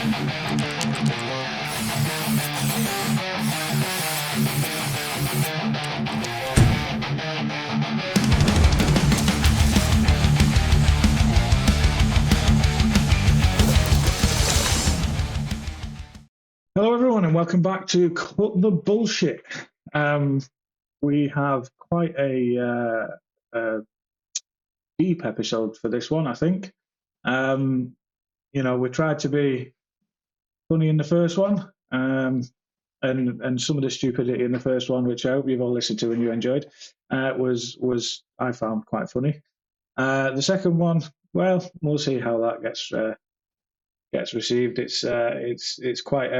Hello, everyone, and welcome back to Cut the Bullshit. We have quite a deep episode for this one, I think. We tried to be funny in the first one, and some of the stupidity in the first one, which I hope you've all listened to and you enjoyed, was I found quite funny. The second one, well, we'll see how that gets received. It's quite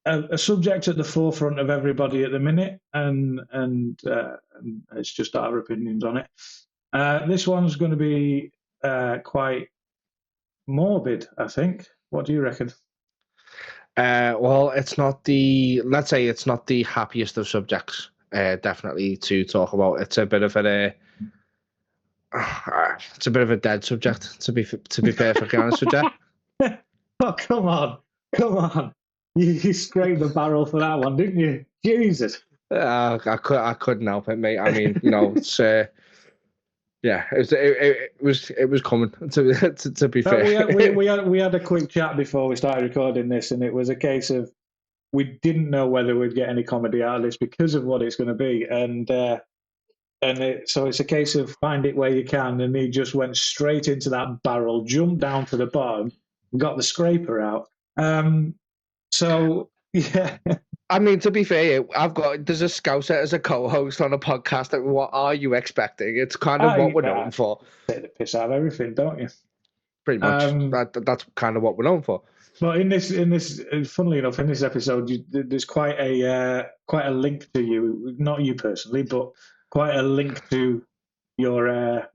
a subject at the forefront of everybody at the minute, and it's just our opinions on it. This one's going to be quite morbid, I think. What do you reckon? Well, let's say it's not the happiest of subjects, definitely to talk about. It's a bit of a dead subject, to be perfectly honest with you. Oh, come on. You scraped the barrel for that one, didn't you? Jesus. I couldn't help it, mate. I mean, it's yeah, it was coming. To be fair, we had a quick chat before we started recording this, and it was a case of we didn't know whether we'd get any comedy out of this because of what it's going to be, so it's a case of find it where you can. And he just went straight into that barrel, jumped down to the bottom, and got the scraper out. So yeah. I mean, to be fair, there's a Scouser as a co-host on a podcast. What are you expecting? It's kind of what we're known for. Take the piss out of everything, don't you? Pretty much. That's kind of what we're known for. But in this, funnily enough, in this episode, there's quite a link to you, not you personally, but quite a link to your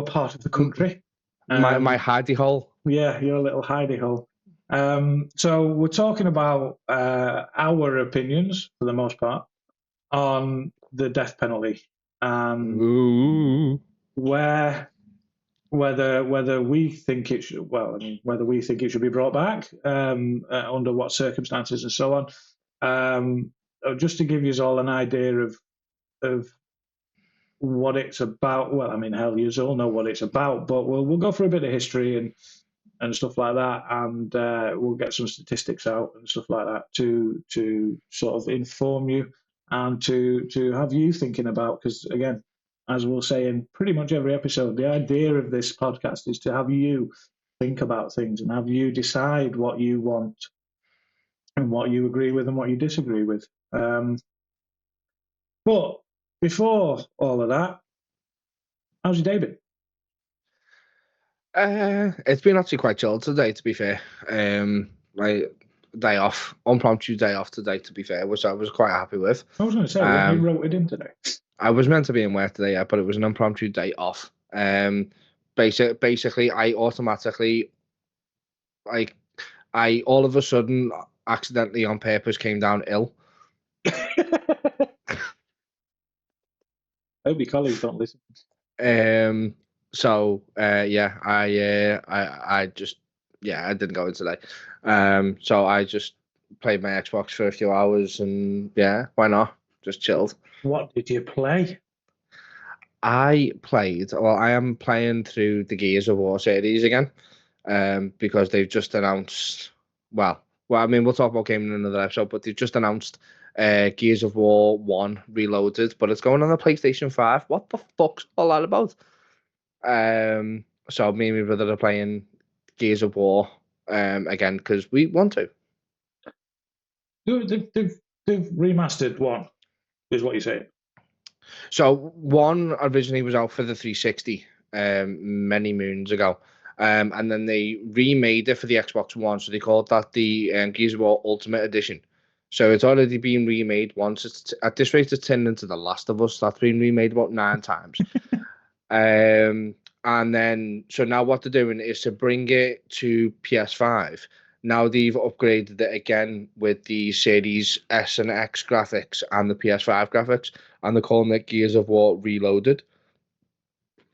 part of the country. My hidey hole. Yeah, your little hidey hole. So we're talking about our opinions, for the most part, on the death penalty. Whether we think it should, whether we think it should be brought back, under what circumstances and so on. Just to give you all an idea of what it's about. Well, I mean, hell, you all know what it's about, but we'll go through a bit of history and stuff like that, and we'll get some statistics out and stuff like that to sort of inform you and to have you thinking about, because again, as we'll say in pretty much every episode, the idea of this podcast is to have you think about things and have you decide what you want and what you agree with and what you disagree with. But before all of that, how's your day been? It's been actually quite chill today, to be fair. My day off, impromptu day off today, to be fair, which I was quite happy with. I was going to say, when you wrote it in today. I was meant to be in work today, but it was an impromptu day off. Basically, I automatically, I all of a sudden, accidentally on purpose, came down ill. I hope your colleagues don't listen. So yeah, I didn't go in today. So I just played my Xbox for a few hours, and yeah, why not? Just chilled. What did you play? I am playing through the Gears of War series again, because they've just announced. Well, I mean, we'll talk about gaming in another episode, but they've just announced Gears of War 1 Reloaded, but it's going on the PlayStation 5. What the fuck's all that about? So me and my brother are playing Gears of War again because we want to. They've remastered 1, is what you're saying. So 1 originally was out for the 360 many moons ago, and then they remade it for the Xbox One. So they called that the Gears of War Ultimate Edition. So it's already been remade once. It's at this rate, it's turned into The Last of Us. That's been remade about 9 times. And then, so now what they're doing is to bring it to PS5. Now they've upgraded it again with the Series S and X graphics and the PS5 graphics, and they're calling it Gears of War Reloaded.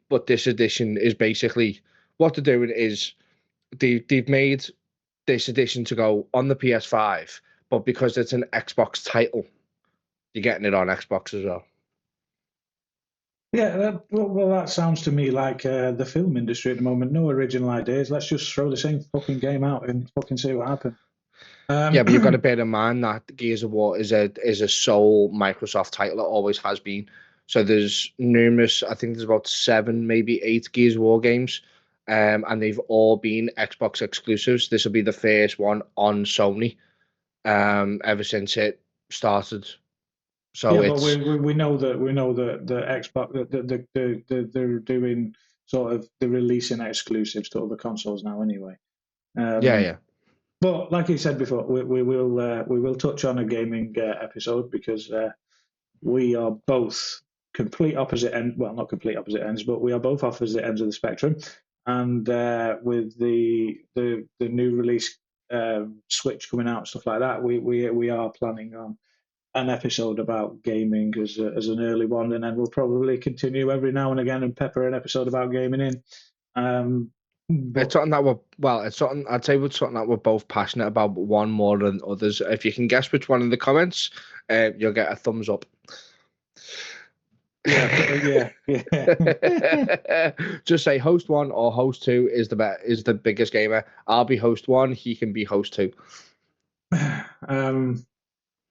But this edition is basically, what they're doing is, they've made this edition to go on the PS5, but because it's an Xbox title, you're getting it on Xbox as well. Yeah, well, that sounds to me like the film industry at the moment. No original ideas. Let's just throw the same fucking game out and fucking see what happens. Yeah, but you've got to bear in mind that Gears of War is a sole Microsoft title. It always has been. So there's numerous. I think there's about 7, maybe 8 Gears of War games, and they've all been Xbox exclusives. This will be the first one on Sony, ever since it started. So yeah, it's but we know that the Xbox they're doing sort of they're releasing exclusives to other consoles now anyway. yeah. But like you said before, we will touch on a gaming episode because we are both complete opposite end. Well, not complete opposite ends, but we are both opposite ends of the spectrum. And with the new release Switch coming out, stuff like that, we are planning on an episode about gaming as an early one, and then we'll probably continue every now and again and pepper an episode about gaming in. It's something that it's something I'd say it's something that we're both passionate about, but one more than others. If you can guess which one in the comments, you'll get a thumbs up. Yeah. Just say host 1 or host 2 is the biggest gamer. I'll be host 1. He can be host 2.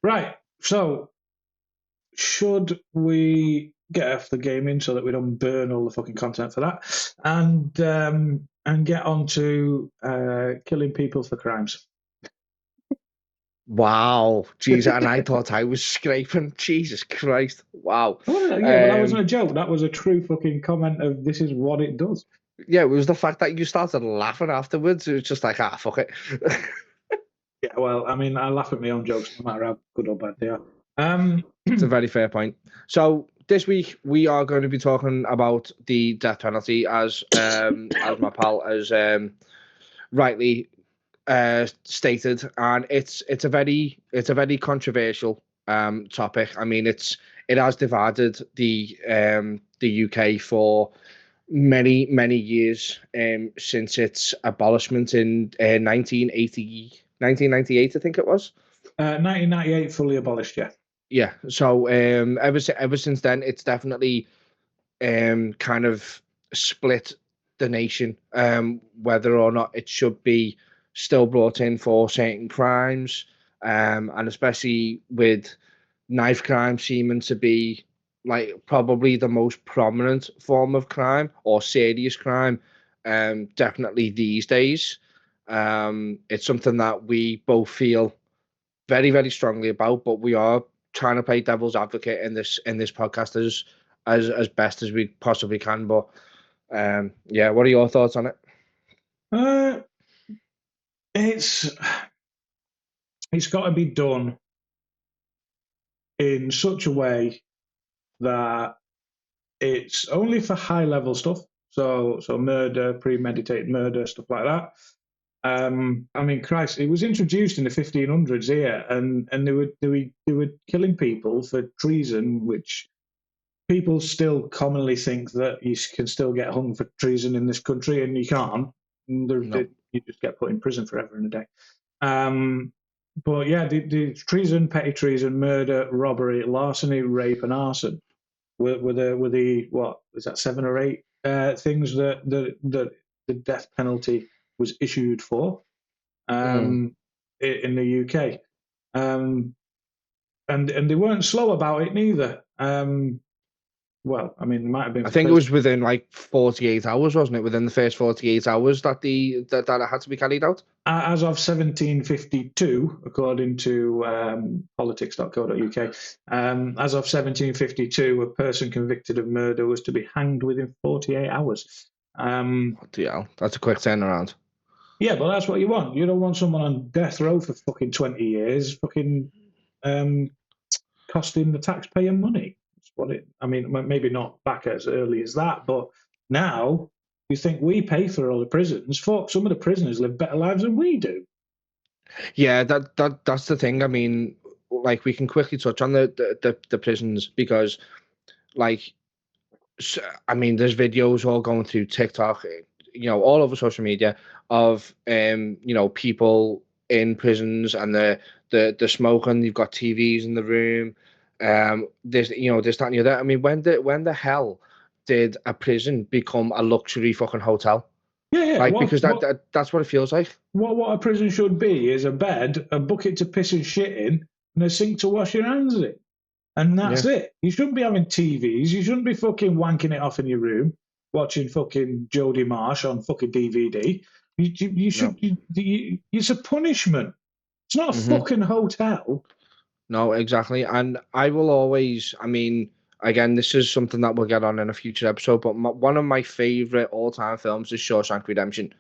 Right. So, should we get off the gaming so that we don't burn all the fucking content for that, and get on to killing people for crimes? Wow, Jesus! And I thought I was scraping. Jesus Christ! Wow. But that wasn't a joke. That was a true fucking comment of this is what it does. Yeah, it was the fact that you started laughing afterwards. It was just like, fuck it. Yeah, well, I mean, I laugh at my own jokes no matter how good or bad they are. It's a very fair point. So this week we are going to be talking about the death penalty, as my pal has rightly stated, and it's a very controversial topic. I mean, it has divided the UK for many years since its abolishment in 1998, I think it was. 1998 fully abolished, yeah. Yeah. So ever since then, it's definitely kind of split the nation, whether or not it should be still brought in for certain crimes, and especially with knife crime seeming to be like probably the most prominent form of crime or serious crime, definitely these days. It's something that we both feel very strongly about, but we are trying to play devil's advocate in this podcast as best as we possibly can. But yeah, what are your thoughts on it? It's got to be done in such a way that it's only for high level stuff. So murder, premeditated murder, stuff like that. I mean, Christ, it was introduced in the 1500s here, and they were killing people for treason, which people still commonly think that you can still get hung for treason in this country, and you can't. No. You just get put in prison forever and a day. But yeah, the treason, petty treason, murder, robbery, larceny, rape, and arson were the what is that 7 or 8 things that the death penalty was issued for in the UK, and they weren't slow about it neither. Well, I mean, it might have been. I think it was within like 48 hours, wasn't it? Within the first 48 hours that that it had to be carried out. As of 1752, according to politics.co.uk, as of 1752, a person convicted of murder was to be hanged within 48 hours. Yeah, that's a quick turnaround. Yeah, but that's what you want. You don't want someone on death row for fucking 20 years, fucking costing the taxpayer money. That's what it. I mean, maybe not back as early as that, but now you think we pay for all the prisons. Fuck, some of the prisoners live better lives than we do. Yeah, that's the thing. I mean, like we can quickly touch on the prisons because, like, I mean, there's videos all going through TikTok, all over social media of people in prisons and the smoking. You've got TVs in the room. There's this, that, and the other. I mean, when the hell did a prison become a luxury fucking hotel? Yeah. Like, because that's what it feels like. What a prison should be is a bed, a bucket to piss and shit in, and a sink to wash your hands in. And that's it. You shouldn't be having TVs. You shouldn't be fucking wanking it off in your room, watching fucking Jodie Marsh on fucking DVD. You should. No. It's a punishment. It's not a fucking hotel. No, exactly. And I will always, I mean, again, this is something that we'll get on in a future episode, but one of my favorite all-time films is Shawshank Redemption.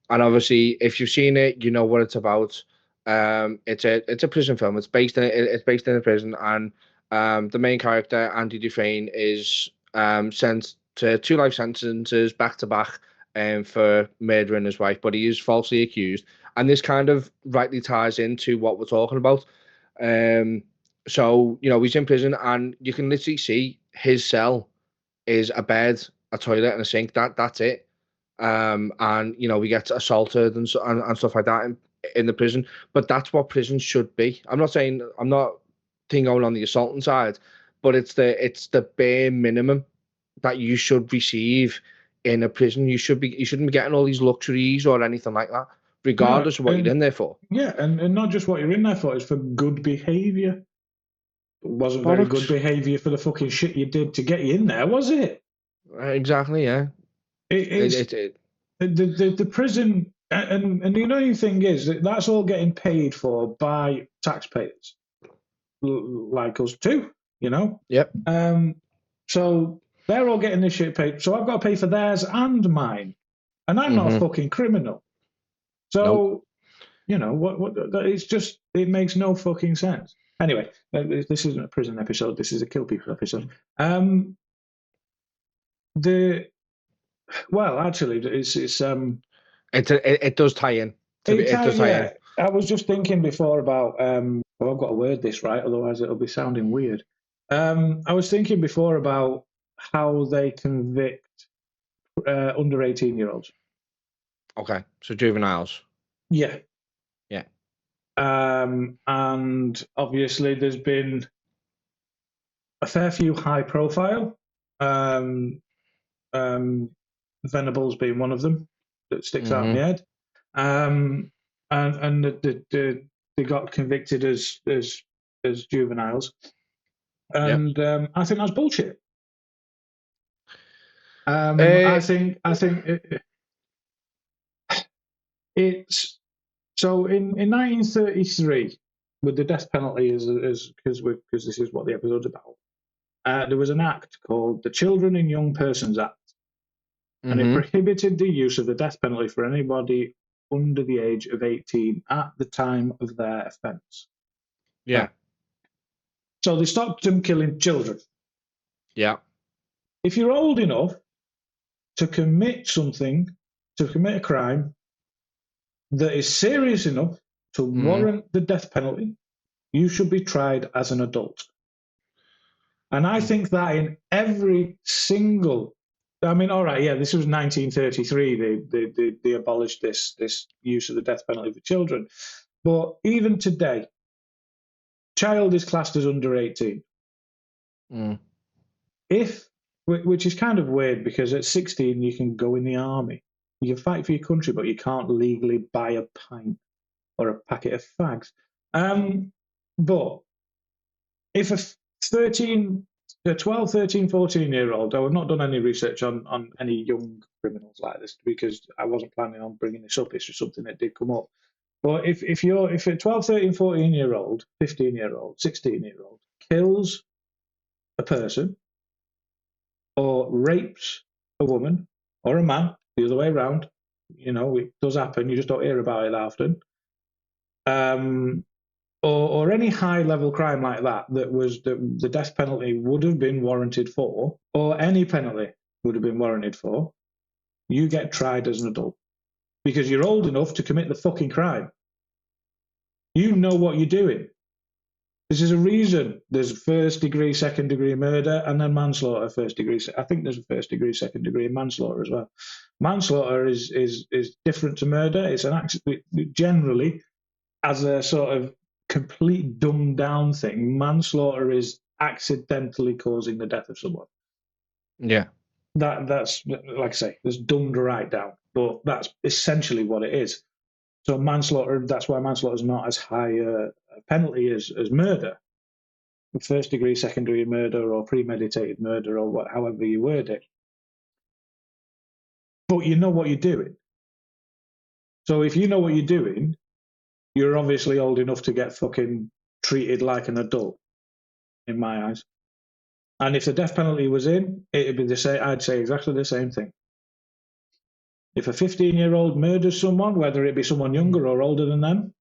And obviously, if you've seen it, you know what it's about. It's a prison film. It's based in a prison, and the main character, Andy Dufresne, is sent to 2 life sentences back to back for murdering his wife, but he is falsely accused. And this kind of rightly ties into what we're talking about. So he's in prison, and you can literally see his cell is a bed, a toilet, and a sink. That's it. And we get assaulted and stuff like that in the prison. But that's what prisons should be. I'm not going on the assaulting side, but it's the bare minimum that you should receive in a prison. You shouldn't be getting all these luxuries or anything like that, regardless of what you're in there for. Yeah, and not just what you're in there for, it's for good behaviour. It wasn't very good behaviour for the fucking shit you did to get you in there, was it? Exactly, yeah. The prison, and the annoying thing is that's all getting paid for by taxpayers, like us too, Yep. So they're all getting this shit paid. So I've got to pay for theirs and mine, and I'm not a fucking criminal. So, what? It's just, it makes no fucking sense. Anyway, this isn't a prison episode. This is a kill people episode. Well, actually, it does tie in. It does tie in. I was just thinking before about I've got to word this right, otherwise it'll be sounding weird. I was thinking before about how they convict under 18-year-olds. Okay, so juveniles. Yeah. Yeah. And obviously there's been a fair few high profile. Venables being one of them that sticks out in my head. And they got convicted as juveniles. And I think that's bullshit. I think it's so in 1933 with the death penalty as because this is what the episode's about. There was an act called the Children and Young Persons Act, and it prohibited the use of the death penalty for anybody under the age of 18 at the time of their offence. Yeah. So they stopped them killing children. Yeah. If you're old enough to commit a crime that is serious enough to warrant the death penalty, you should be tried as an adult. And I think that in every single, I mean, all right, yeah, this was 1933. They abolished this use of the death penalty for children. But even today, child is classed as under 18. Which is kind of weird because at 16 you can go in the army. You can fight for your country, but you can't legally buy a pint or a packet of fags. But if a 12, 13, 14-year-old, I've not done any research on any young criminals like this because I wasn't planning on bringing this up. It's just something that did come up. But if a 12, 13, 14-year-old, 15-year-old, 16-year-old kills a person or rapes a woman or a man, the other way around, it does happen. You just don't hear about it often. Or any high-level crime like that the death penalty would have been warranted for, or any penalty would have been warranted for, you get tried as an adult because you're old enough to commit the fucking crime. You know what you're doing. This is a reason there's first degree, second degree murder, and then manslaughter, first degree. I think there's a first degree, second degree manslaughter as well. Manslaughter is different to murder. It's an accident generally, as a sort of complete dumbed down thing. Manslaughter is accidentally causing the death of someone. Yeah. That's like I say, it's dumbed right down, but that's essentially what it is. So manslaughter, that's why manslaughter is not as high a penalty as murder. First degree, second degree murder, or premeditated murder, or however you word it. But you know what you're doing. So if you know what you're doing, you're obviously old enough to get fucking treated like an adult, in my eyes. And if the death penalty was in, it'd be the same. I'd say exactly the same thing. If a 15-year-old murders someone, whether it be someone younger or older than them,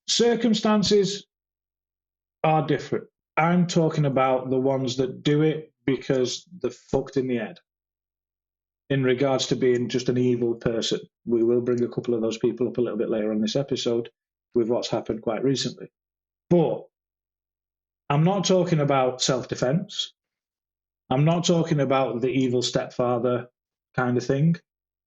circumstances are different. I'm talking about the ones that do it because they're fucked in the head. In regards to being just an evil person, we will bring a couple of those people up a little bit later on this episode with what's happened quite recently. But I'm not talking about self-defense. I'm not talking about the evil stepfather kind of thing,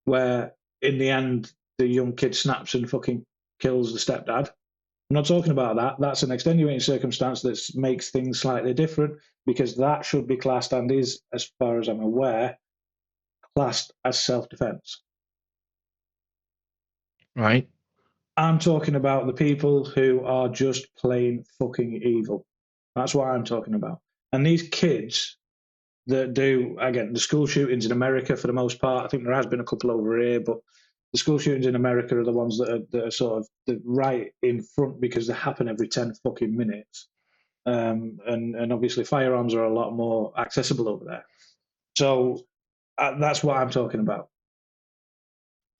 where in the end the young kid snaps and fucking kills the stepdad. I'm not talking about that. That's an extenuating circumstance that makes things slightly different, because that should be classed, and is, as far as I'm aware, classed as self-defense. Right. I'm talking about the people who are just plain fucking evil. That's what I'm talking about. And these kids that do, again, the school shootings in America for the most part, I think there has been a couple over here, but the school shootings in America are the ones that are sort of right in front, because they happen every 10 fucking minutes. And obviously firearms are a lot more accessible over there. So that's what I'm talking about.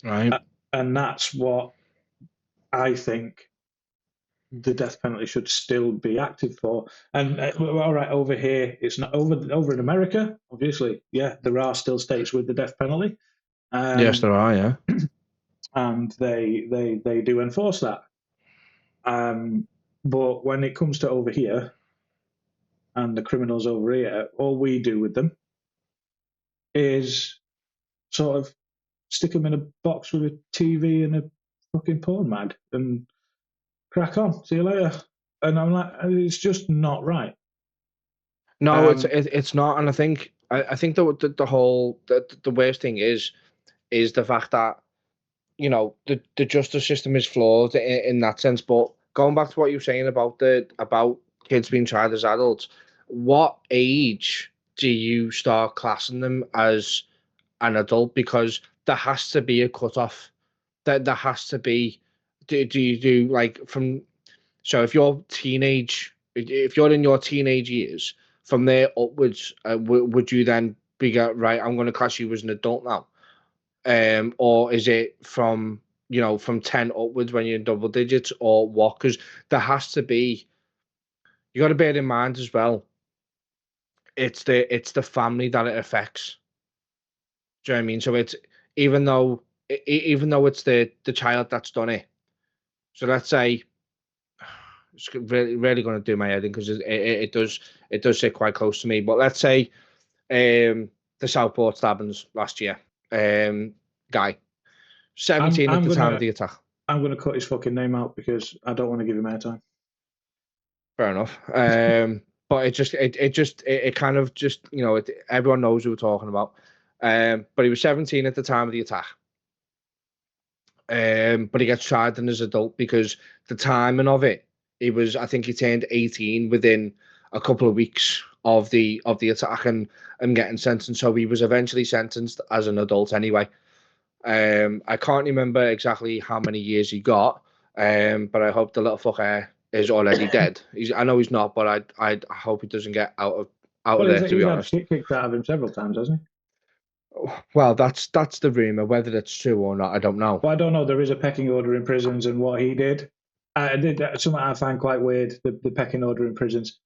Right. And that's what I think the death penalty should still be active for. And all right, over here, it's not over in America. Obviously, yeah, there are still states with the death penalty. Yes, there are. Yeah, and they do enforce that. But when it comes to over here, and the criminals over here, all we do with them is sort of stick them in a box with a TV and a fucking porn mag and crack on. See you later. And I'm like, it's just not right. no, it's not, and I think the whole the worst thing is the fact that, you know, the justice system is flawed in that sense. But going back to what you were saying about kids being tried as adults, what age do you start classing them as an adult? Because there has to be a cutoff. There has to be. Do you do like from? So if you're in your teenage years, from there upwards, would you then be right? I'm going to class you as an adult now. Or is it from 10 upwards when you're in double digits, or what? Because there has to be. You got to bear in mind as well. It's the family that it affects. Do you know what I mean? So it's even though it's the child that's done it. So let's say it's really going to do my head in, because it does sit quite close to me. But let's say the Southport stabbings last year. Guy, 17 at the time of the attack. I'm going to cut his fucking name out because I don't want to give him airtime. Fair enough. But it kind of just, everyone knows who we're talking about. But he was 17 at the time of the attack. But he gets tried in as adult because the timing of it, I think he turned 18 within a couple of weeks of the attack and getting sentenced. So he was eventually sentenced as an adult anyway. I can't remember exactly how many years he got, but I hope the little fucker is already dead. I know he's not, but I hope he doesn't get out of there, to be honest. He's had kicked out of him several times, hasn't he? Well, that's the rumor. Whether that's true or not, I don't know. Well, I don't know. There is a pecking order in prisons, and what he did, something I find quite weird. The pecking order in prisons.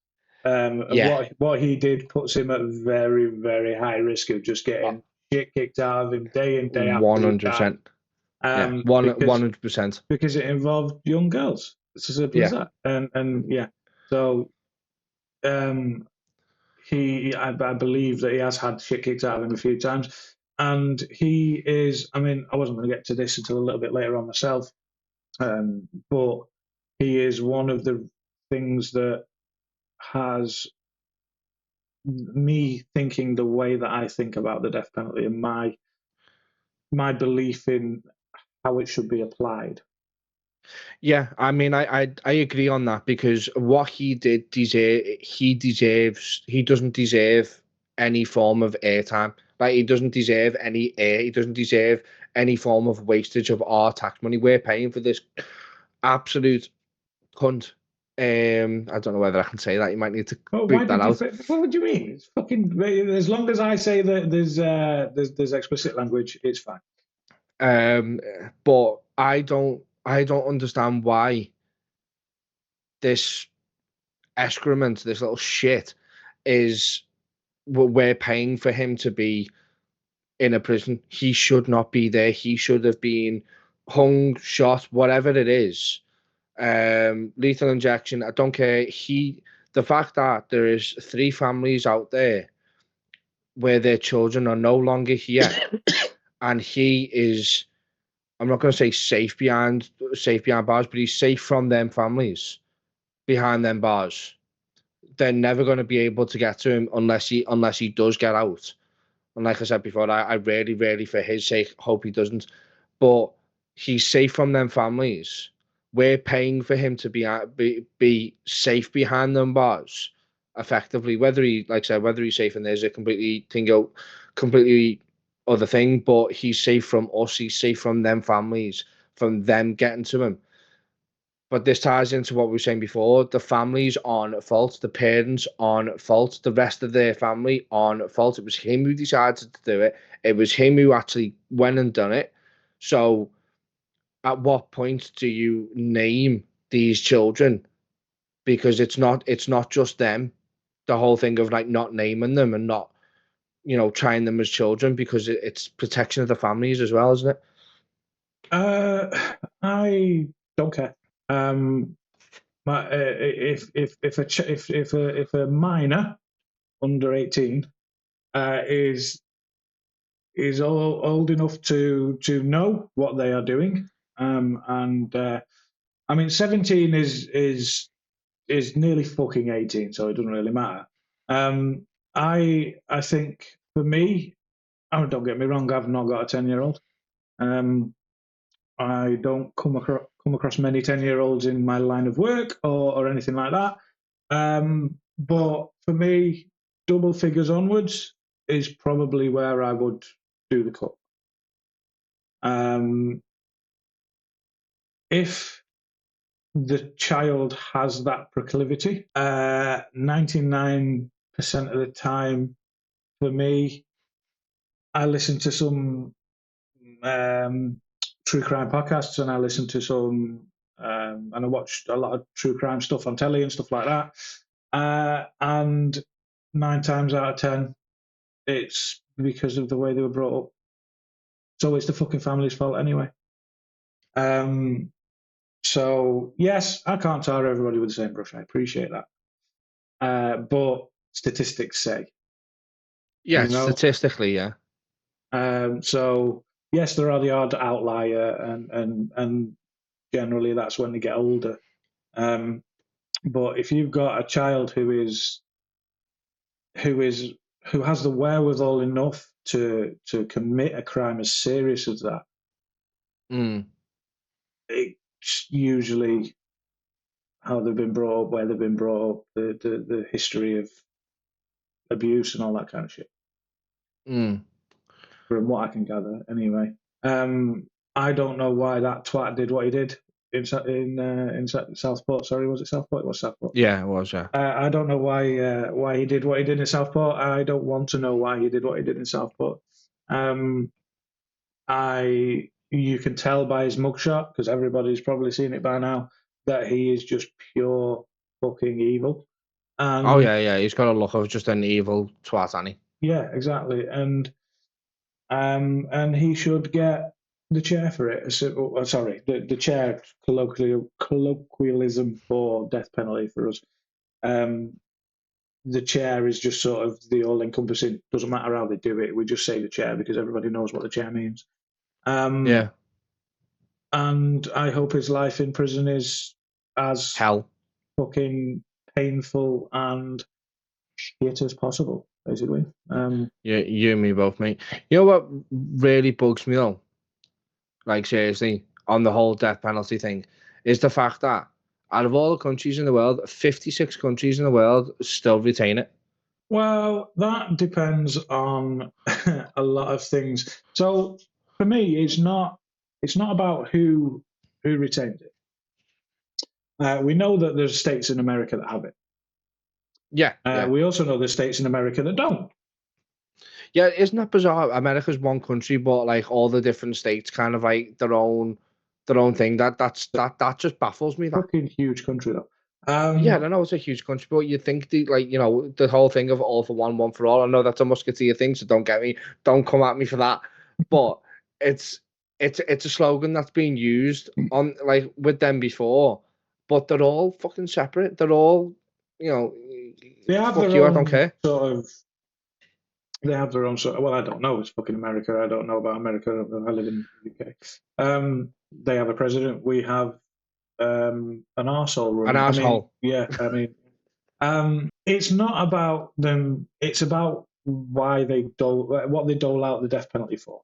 What he did puts him at very, very high risk of just getting shit kicked out of him day in, day out. 100%. 100%. Because it involved young girls. It's as simple as that. And yeah. So I believe that he has had shit kicked out of him a few times, and he is. I mean, I wasn't going to get to this until a little bit later on myself, but he is one of the things that has me thinking the way that I think about the death penalty and my belief in how it should be applied. Yeah, I mean, I agree on that because what he did he doesn't deserve any form of airtime. Like he doesn't deserve any air. He doesn't deserve any form of wastage of our tax money. We're paying for this absolute cunt. I don't know whether I can say that. You might need to Well, why boot that did you? out. What would you mean? It's fucking. As long as I say that there's explicit language, it's fine. But I don't understand why this excrement, this little shit, is we're paying for him to be in a prison. He should not be there. He should have been hung, shot, whatever it is. Lethal injection. I don't care. The fact that there is 3 families out there where their children are no longer here, and he is. I'm not going to say safe behind bars, but he's safe from them families behind them bars. They're never going to be able to get to him unless he does get out. And like I said before, I really, really, for his sake, hope he doesn't. But he's safe from them families. We're paying for him to be safe behind them bars, effectively. Whether he's safe and there's a completely other thing. But he's safe from us. He's safe from them families, from them getting to him. But this ties into what we were saying before. The family's on fault, the parents on fault, the rest of their family on fault. It was him who decided to do it. It was him who actually went and done it. So at what point do you name these children? Because it's not just them. The whole thing of like not naming them and not, trying them as children because it's protection of the families as well, isn't it? I don't care. If a minor under 18 is old enough to know what they are doing, and I mean 17 is nearly fucking 18, so it doesn't really matter. I think for me, oh, don't get me wrong, I've not got a 10-year-old. I don't come across many 10-year-olds in my line of work or anything like that. But for me, double figures onwards is probably where I would do the cut. If the child has that proclivity, 99% of the time, for me, I listen to some true crime podcasts, and I listen to some, and I watched a lot of true crime stuff on telly and stuff like that. And 9 times out of 10, it's because of the way they were brought up. So it's the fucking family's fault anyway. So yes, I can't tar everybody with the same brush. I appreciate that. But statistics say, Yeah, you know. statistically, yeah. So yes, there are the odd outlier, and generally that's when they get older. But if you've got a child who has the wherewithal enough to commit a crime as serious as that, it's usually how they've been brought up, where they've been brought up, the history of abuse and all that kind of shit. From what I can gather, anyway. I don't know why that twat did what he did in Southport. Sorry, was it Southport? It was Southport. Yeah, it was. Yeah. I don't know why he did what he did in Southport. I don't want to know why he did what he did in Southport. You can tell by his mugshot, because everybody's probably seen it by now, that he is just pure fucking evil. Oh yeah. He's got a look of just an evil twat, hasn't he? Yeah, exactly. And he should get the chair for it. Sorry, the chair colloquialism for death penalty for us. the chair is just sort of the all-encompassing. Doesn't matter how they do it. We just say the chair because everybody knows what the chair means. Yeah. And I hope his life in prison is as Hell. fucking painful and shit as possible, basically. Yeah, you and me both, mate. You know what really bugs me though? Like seriously, on the whole death penalty thing, is the fact that out of all the countries in the world, 56 countries in the world still retain it. Well, that depends on a lot of things. So for me, it's not about who retains it. We know that there's states in America that have it. Yeah. We also know there's states in America that don't. Yeah, isn't that bizarre? America's one country, but like all the different states kind of like their own thing. That just baffles me. That. Fucking huge country though. Yeah, I know it's a huge country, but you think the whole thing of all for one for all. I know that's a Musketeer thing, so don't come at me for that. But it's a slogan that's been used on like with them before, but they're all fucking separate. They're all, they have fuck their you, own I don't care. sort of. They have their own sort of. Well, I don't know. It's fucking America. I don't know about America. I live in the UK. They have a president. We have an arsehole running. An arsehole. It's not about them. It's about what they dole out the death penalty for.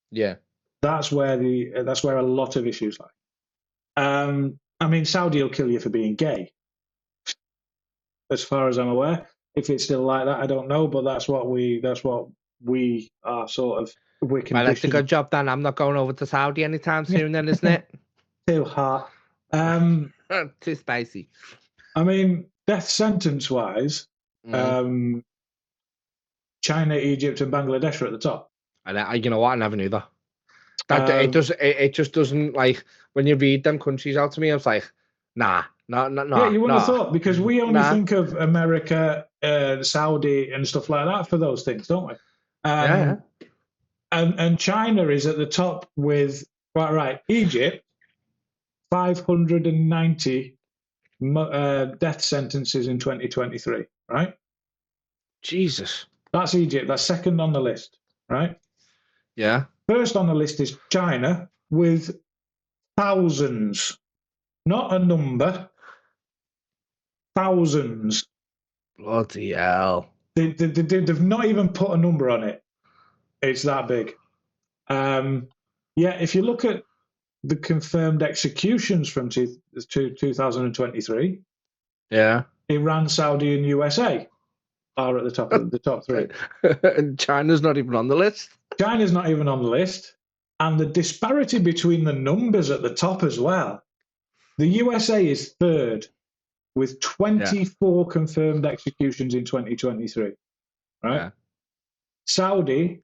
Yeah, that's where a lot of issues lie. Saudi will kill you for being gay, as far as I'm aware. If it's still like that, I don't know, but that's what we are sort of. Well, that's a good job, Dan. I'm not going over to Saudi anytime soon, then, isn't it? Too hot. Too spicy. Death sentence wise, China, Egypt, and Bangladesh are at the top. And you know what? I never knew that. It just doesn't, like, when you read them countries out to me, I was like, nah. Yeah, you wouldn't have thought, because we only think of America, Saudi, and stuff like that for those things, don't we? Yeah. And China is at the top with Egypt, 590 death sentences in 2023. Right? Jesus. That's Egypt. That's second on the list. Right? Yeah. First on the list is China with thousands, not a number. Thousands. Bloody hell. They've not even put a number on it. It's that big. If you look at the confirmed executions from 2023, Iran, Saudi, and USA are at the top of the top three. And China's not even on the list. China's not even on the list. And the disparity between the numbers at the top as well. The USA is third with 24 confirmed executions in 2023. Right? Yeah. Saudi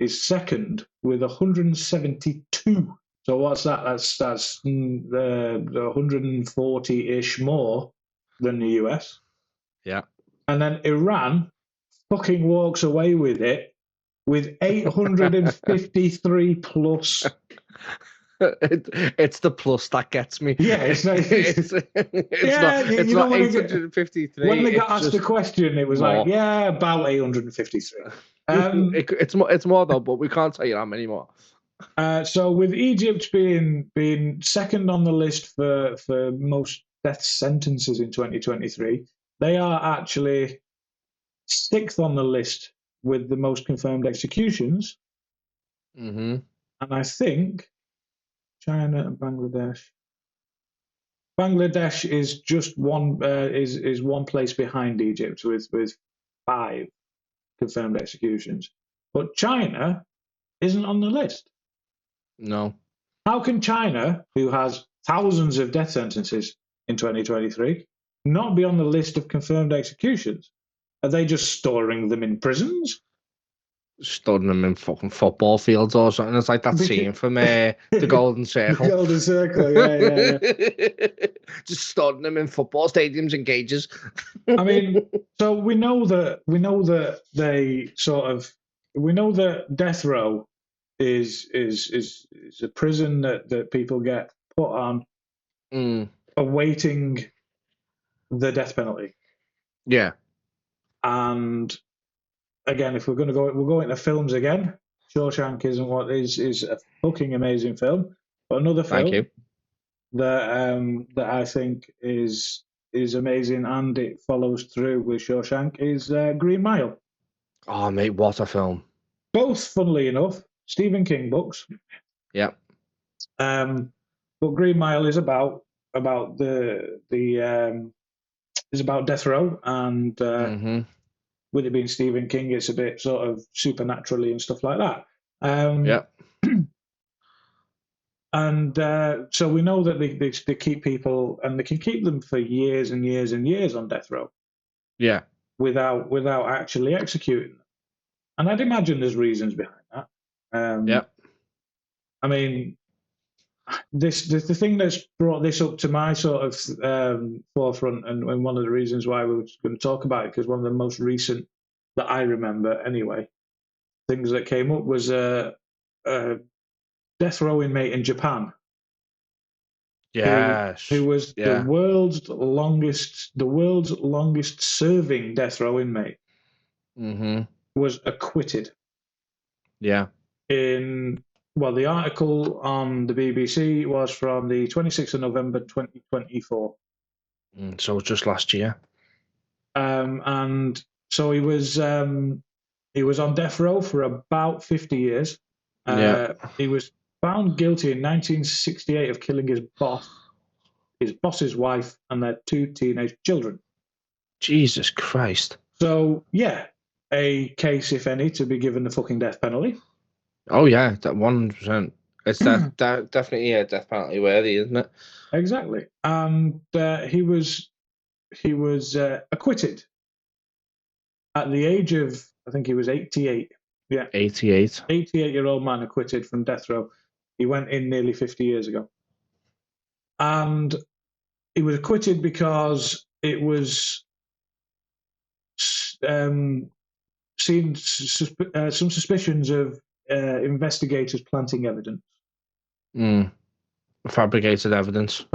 is second with 172. So what's that? That's the 140-ish more than the US. Yeah. And then Iran fucking walks away with it with 853 plus. It's the plus that gets me. Yeah, it's not 853. When they got asked the question, it was more. About 853. It's more though, but we can't tell you how many more. So with Egypt being second on the list for most death sentences in 2023, they are actually sixth on the list with the most confirmed executions. Mm-hmm. And I think China and Bangladesh. Bangladesh is just one is one place behind Egypt with 5 confirmed executions, but China isn't on the list. No. How can China, who has thousands of death sentences in 2023, not be on the list of confirmed executions? Are they just storing them in prisons? Storing them in fucking football fields or something. It's like that scene from the Golden Circle. The Golden Circle, yeah. Just storing them in football stadiums and cages. So we know that death row is a prison that people get put on, awaiting the death penalty. Yeah. And again, if we're going to go, we'll go into films again. Shawshank isn't what is a fucking amazing film, but another Thank film you. that I think is amazing and it follows through with Shawshank is Green Mile. Oh, mate, what a film. Both, funnily enough, Stephen King books. Yeah. But Green Mile is about the is about death row, and with it being Stephen King, it's a bit sort of supernaturally and stuff like that. Yeah. And so we know that they keep people, and they can keep them for years and years and years on death row. Yeah. Without actually executing them. And I'd imagine there's reasons behind that. Yeah. I mean, the thing that's brought this up to my sort of forefront, and one of the reasons why we were going to talk about it, because one of the most recent that I remember anyway, things that came up was a death row inmate in Japan. Yes. Who was the world's longest serving death row inmate. Was acquitted. Yeah. The article on the BBC was from the 26th of November 2024. So just last year. And so he was on death row for about 50 years. He was found guilty in 1968 of killing his boss's wife, and their 2 teenage children. Jesus Christ. So, yeah, a case, if any, to be given the fucking death penalty. Oh, yeah, that 100%. It's that definitely a death penalty worthy, isn't it? Exactly. And he was acquitted at the age of, I think he was 88. Yeah. 88. 88-year-old man acquitted from death row. He went in nearly 50 years ago. And he was acquitted because it was seen some suspicions of investigators planting evidence. Fabricated evidence.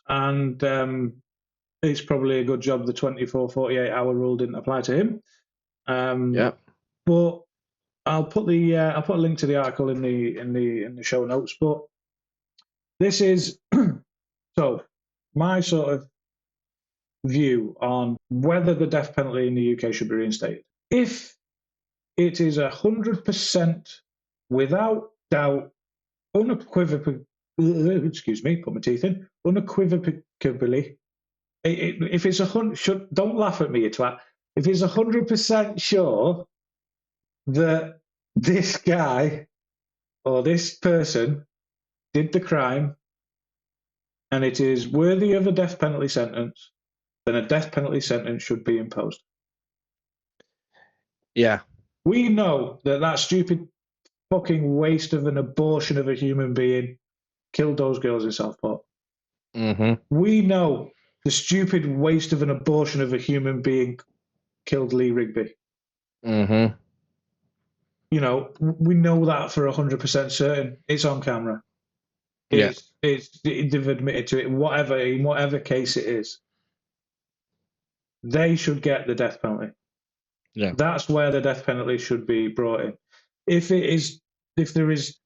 And it's probably a good job the 48-hour rule didn't apply to him. But I'll put a link to the article in the show notes. But this is so my sort of view on whether the death penalty in the UK should be reinstated. If it is 100% without doubt, unequivocally, if it's 100, don't laugh at me, you twat. If it's 100% sure that this guy or this person did the crime and it is worthy of a death penalty sentence, then a death penalty sentence should be imposed. Yeah. We know that stupid fucking waste of an abortion of a human being killed those girls in Southport. We know the stupid waste of an abortion of a human being killed Lee Rigby. You know, we know that for 100% certain. It's on camera. They've admitted to it. In whatever case it is, they should get the death penalty. Yeah, that's where the death penalty should be brought in. If there is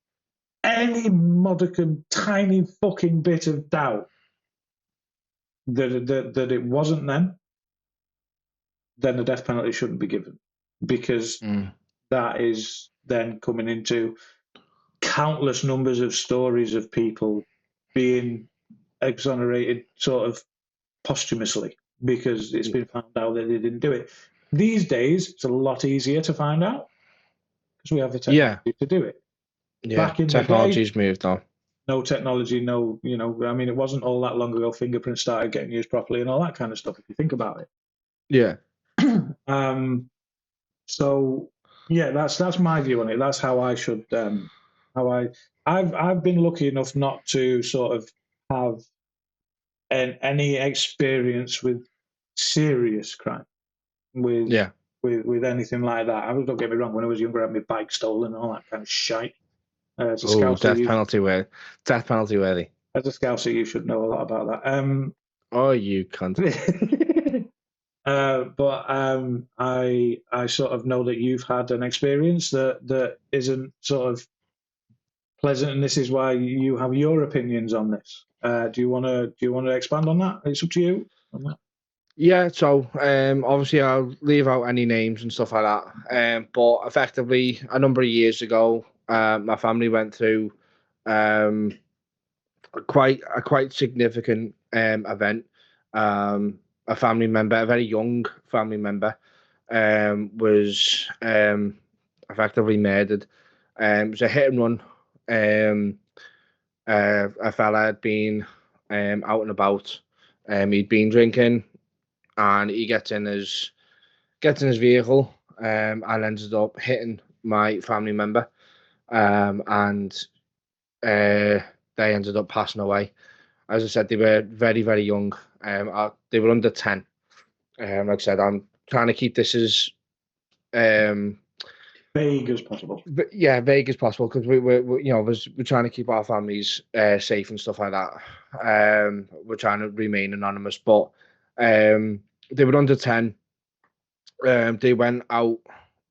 any modicum, tiny fucking bit of doubt that it wasn't then the death penalty shouldn't be given, because that is then coming into countless numbers of stories of people being exonerated sort of posthumously because it's been found out that they didn't do it. These days, it's a lot easier to find out because we have the technology to do it. Yeah, back in technology's moved on. No technology, I mean, it wasn't all that long ago fingerprints started getting used properly and all that kind of stuff, if you think about it. Yeah. So yeah, that's my view on it. That's how I should I've been lucky enough not to sort of have any experience with serious crime with anything like that. Don't get me wrong, when I was younger I had my bike stolen and all that kind of shite. Death penalty worthy. As a Scouser, you should know a lot about that. Oh, you cunt. But I sort of know that you've had an experience that isn't sort of pleasant, and this is why you have your opinions on this. Do you want to expand on that? It's up to you on that. Yeah, so obviously I'll leave out any names and stuff like that. But effectively, a number of years ago, my family went through um, a quite significant event. A family member, a very young family member, was effectively murdered. It was a hit and run. Um, a fella had been out and about. He'd been drinking, and he gets in his vehicle, and ended up hitting my family member, and they ended up passing away. As I said, they were very, very young. They were under 10. Like I said, I'm trying to keep this as um, Vague as possible. yeah, vague as possible, because we're trying to keep our families safe and stuff like that. We're trying to remain anonymous, but they were under 10. They went out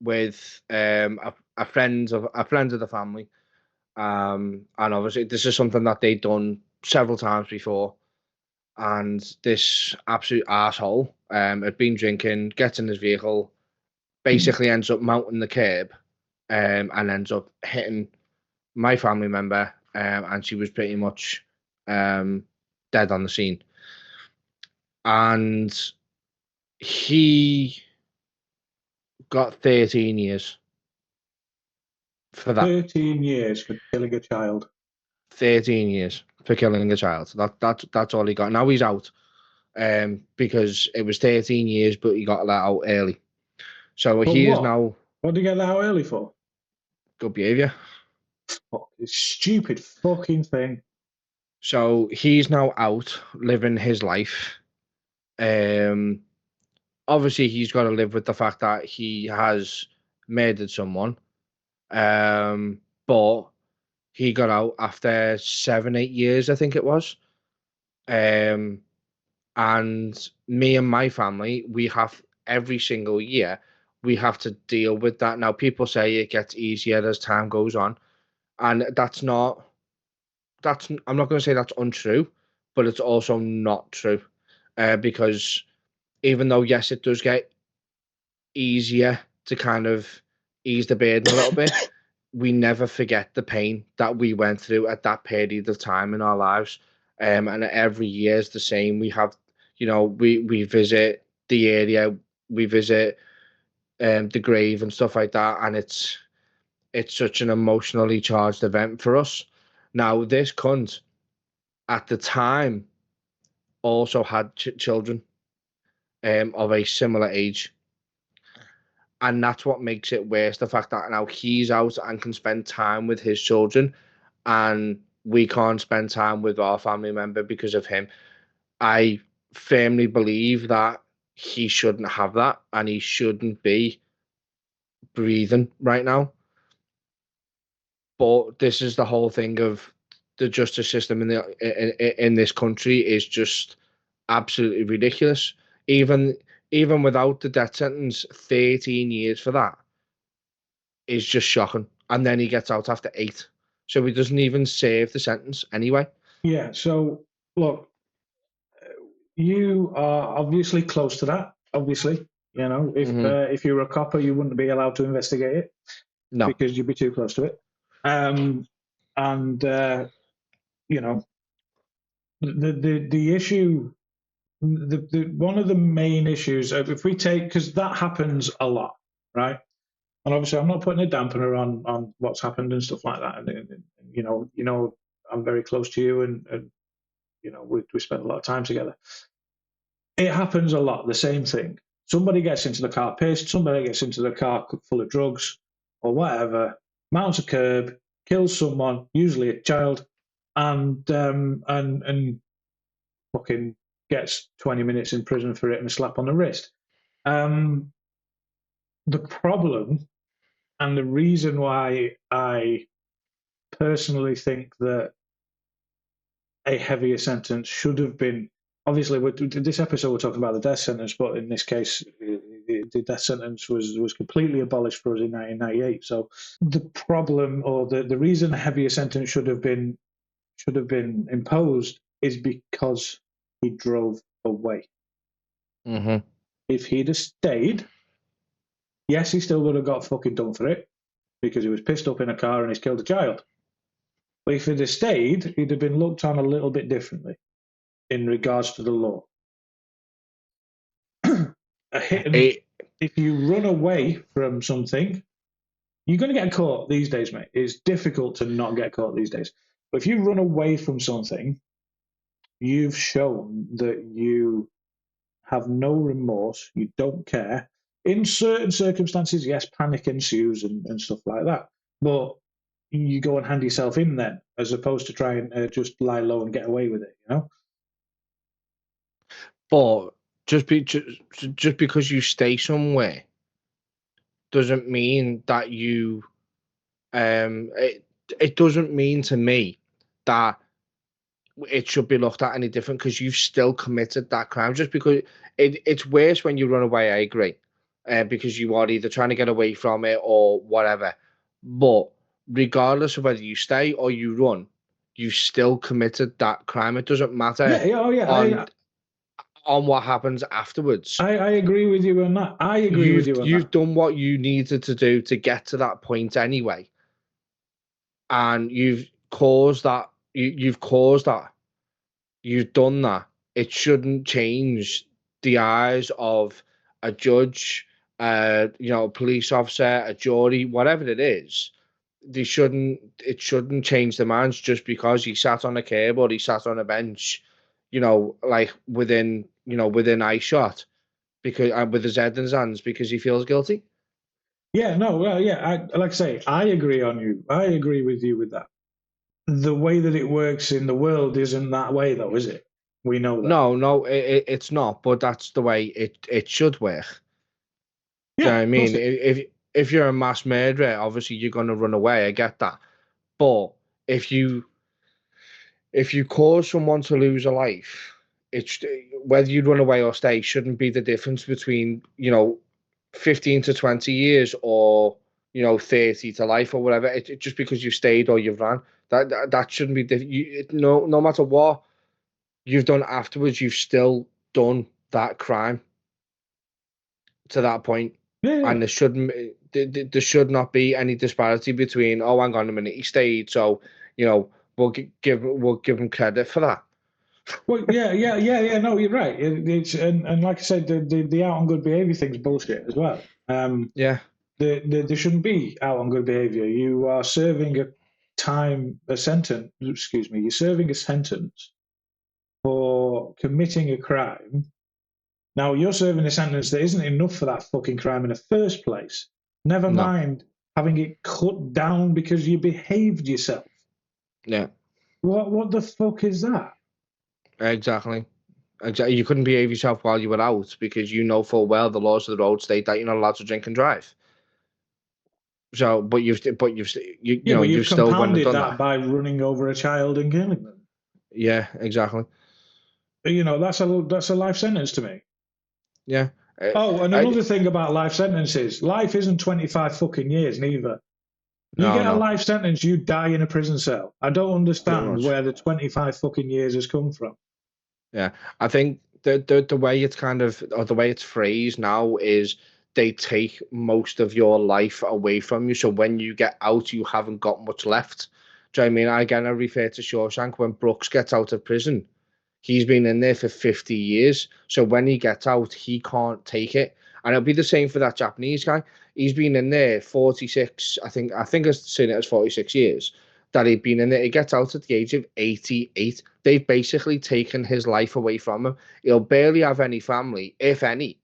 with a friend of the family, and obviously this is something that they'd done several times before. And this absolute asshole had been drinking, gets in his vehicle, basically ends up mounting the curb, and ends up hitting my family member, and she was pretty much dead on the scene. And he got 13 years for that. 13 years for killing a child. 13 years for killing a child. That's all he got. Now he's out, because it was 13 years, but he got let out early. So For he is what? now What did you get that out early for? good behavior. Fuck, this stupid fucking thing. So he's now out living his life. Um, Obviously he's got to live with the fact that he has murdered someone. But he got out after 7, 8 years, I think it was. Um, and me and my family, we have every single year we have to deal with that. Now people say it gets easier as time goes on, and I'm not going to say that's untrue, but it's also not true, because even though yes, it does get easier to kind of ease the burden a little bit, we never forget the pain that we went through at that period of time in our lives. And every year is the same. We have, we visit the area, we visit the grave and stuff like that, and it's such an emotionally charged event for us. Now, this cunt at the time also had children of a similar age. And that's what makes it worse. The fact that now he's out and can spend time with his children, and we can't spend time with our family member because of him. I firmly believe that he shouldn't have that, and he shouldn't be breathing right now. But this is the whole thing of the justice system in this country is just absolutely ridiculous. Even even without the death sentence, 13 years for that is just shocking. And then he gets out after 8. So he doesn't even serve the sentence anyway. Yeah, so look, you are obviously close to that. Obviously, if you were a copper, you wouldn't be allowed to investigate it No. because you'd be too close to it. And the issue, the one of the main issues, if we take, because that happens a lot, right? And obviously, I'm not putting a dampener on what's happened and stuff like that. And I'm very close to you, and we spend a lot of time together. It happens a lot. The same thing. Somebody gets into the car pissed. Somebody gets into the car full of drugs or whatever. Mounts a curb, kills someone, usually a child, and fucking gets 20 minutes in prison for it and a slap on the wrist. The problem and the reason why I personally think that a heavier sentence should have been obviously, this episode we're talking about the death sentence, but in this case, the death sentence was completely abolished for us in 1998. So the problem, or the reason a heavier sentence should have been imposed, is because he drove away. Mm-hmm. If he'd have stayed, yes, he still would have got fucking done for it because he was pissed up in a car and he's killed a child. But if he'd have stayed, he'd have been looked on a little bit differently in regards to the law. If you run away from something, you're going to get caught these days, mate. It's difficult to not get caught these days. But if you run away from something, you've shown that you have no remorse, you don't care. In certain circumstances, yes, panic ensues and stuff like that. But you go and hand yourself in then, as opposed to try and just lie low and get away with it, you know? But just because you stay somewhere doesn't mean that you it doesn't mean to me that it should be looked at any different because you've still committed that crime. Just because it's worse when you run away, I agree, because you are either trying to get away from it or whatever. But regardless of whether you stay or you run, you still committed that crime. It doesn't matter Yeah. on what happens afterwards. I agree with you on that. I agree with you on that. You've done what you needed to do to get to that point anyway, and you've caused that. You've caused that. You've done that. It shouldn't change the eyes of a judge, a police officer, a jury, whatever it is. It shouldn't change their minds just because he sat on a curb or he sat on a bench, like within eye shot, because with his head in his hands because he feels guilty. Yeah, no, well, yeah. Like I say, I agree on you. I agree with you with that. The way that it works in the world isn't that way, though, is it? We know that. No, it's not. But that's the way it should work. Do you know what I mean? If you're a mass murderer, obviously you're going to run away. I get that. But if you cause someone to lose a life, it's whether you run away or stay shouldn't be the difference between 15 to 20 years or 30 to life or whatever. It just because you stayed or you've ran, that shouldn't be no matter what you've done afterwards, you've still done that crime to that point. Yeah. And there should not be any disparity between, oh, hang on a minute, he stayed, so we'll give him credit for that. Well, yeah. No, you're right. It's and like I said, the out on good behaviour thing's bullshit as well. Yeah. There shouldn't be out on good behaviour. You are serving a sentence. Excuse me. You're serving a sentence for committing a crime. Now you're serving a sentence that isn't enough for that fucking crime in the first place. Never mind having it cut down because you behaved yourself. Yeah. What the fuck is that? Exactly. You couldn't behave yourself while you were out because you know full well the laws of the road state that you're not allowed to drink and drive. So, but you've still went and done that by running over a child and killing them. Yeah, exactly. That's a life sentence to me. Yeah. And another thing about life sentences, life isn't 25 fucking years neither. You get a life sentence, you die in a prison cell. I don't understand where the 25 fucking years has come from. Yeah, I think the way it's or the way it's phrased now is they take most of your life away from you. So when you get out, you haven't got much left. Do you know what I mean? Again, I refer to Shawshank. When Brooks gets out of prison, he's been in there for 50 years. So when he gets out, he can't take it. And it'll be the same for that Japanese guy. He's been in there 46, I think I've seen it as 46 years that he'd been in there. He gets out at the age of 88. They've basically taken his life away from him. He'll barely have any family, if any.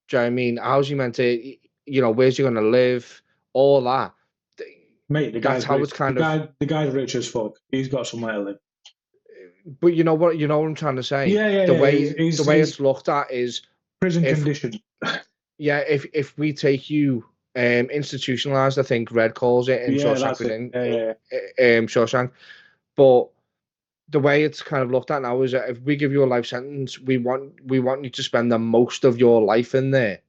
Do you know what I mean? How's he meant to, where's he going to live? All that. Mate, the guy's rich as fuck. He's got somewhere to live. But you know what I'm trying to say? Yeah. The way it's looked at is prison condition. Yeah, if we take you institutionalized, I think Red calls it in Shawshank. Shawshank. But the way it's kind of looked at now is that if we give you a life sentence, we want you to spend the most of your life in there,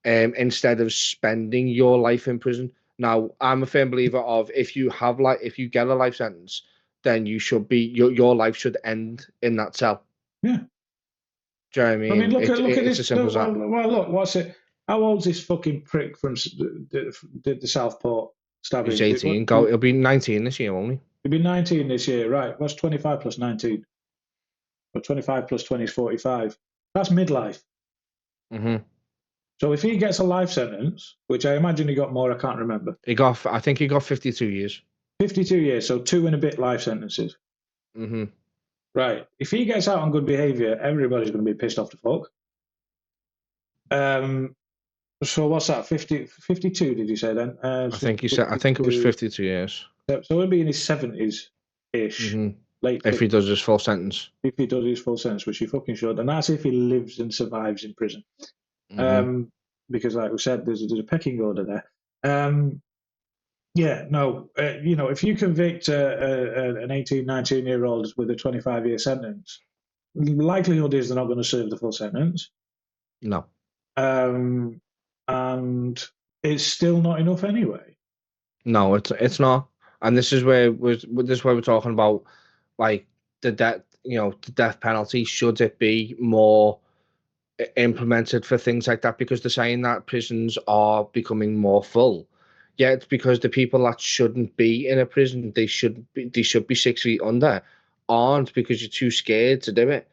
instead of spending your life in prison. Now, I'm a firm believer of if you get a life sentence, then you should be your life should end in that cell. Yeah. Do you know what I mean? I mean, look at it's this. as simple as that. Well, look, what's it? How old's this fucking prick from did the Southport stabbing? He's 18. He'll be 19 this year, won't he? He'll be 19 this year, right? What's 25 plus 19? Or 25 plus 20 is 45. That's midlife. Mm-hmm. So if he gets a life sentence, which I imagine he got more, I can't remember. I think he got 52 years. 52 years, so 2 and a bit life sentences. Mm-hmm. Right. If he gets out on good behaviour, everybody's going to be pissed off to fuck. So what's that? 52? Did you say then? I think he said. I think it was 52 years. So he'll be in his 70s ish. Mm-hmm. Late. If he does his full sentence. If he does his full sentence, which he fucking should, and that's if he lives and survives in prison. Mm-hmm. Because, like we said, there's a pecking order there. If you convict an 18, 19-year-old with a 25-year sentence, the likelihood is they're not going to serve the full sentence. No. And it's still not enough anyway. No, it's not. And this is where we're talking about, like, the death penalty. Should it be more implemented for things like that? Because they're saying that prisons are becoming more full. Yeah, it's because the people that shouldn't be in a prison, they should be 6 feet under, aren't, because you're too scared to do it.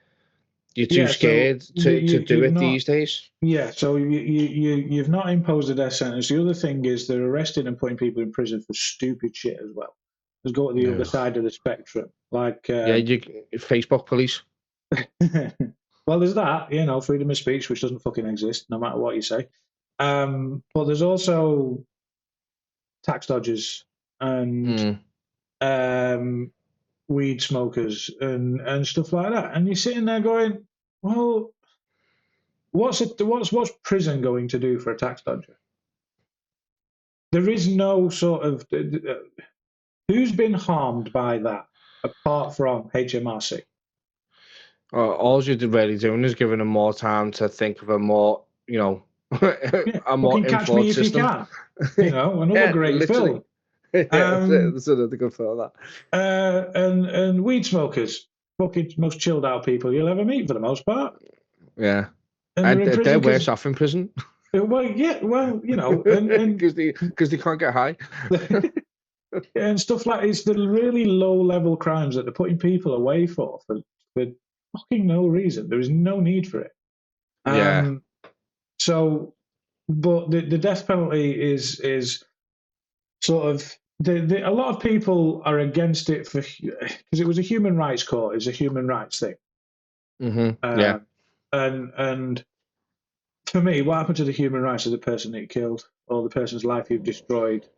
You're too scared to do it these days. Yeah, so you've not imposed a death sentence. The other thing is they're arresting and putting people in prison for stupid shit as well. Let's go to the other side of the spectrum. Like Facebook police. Well, there's that, freedom of speech, which doesn't fucking exist, no matter what you say. But there's also tax dodgers and weed smokers and stuff like that. And you're sitting there going, well, what's prison going to do for a tax dodger? There is no sort of who's been harmed by that apart from HMRC. All you're really doing is giving them more time to think of a more, a more Catch Me If system. You can, another great literally. film. That's another good film. That. And weed smokers, fucking most chilled out people you'll ever meet for the most part. Yeah, and they're worse off in prison. Well, yeah, because they can't get high. And stuff like it's the really low level crimes that they're putting people away for fucking no reason. There is no need for it. So, but the death penalty is sort of a lot of people are against it because it was a human rights court. It's a human rights thing. Mm-hmm. And for me, what happened to the human rights of the person that you killed or the person's life you've destroyed?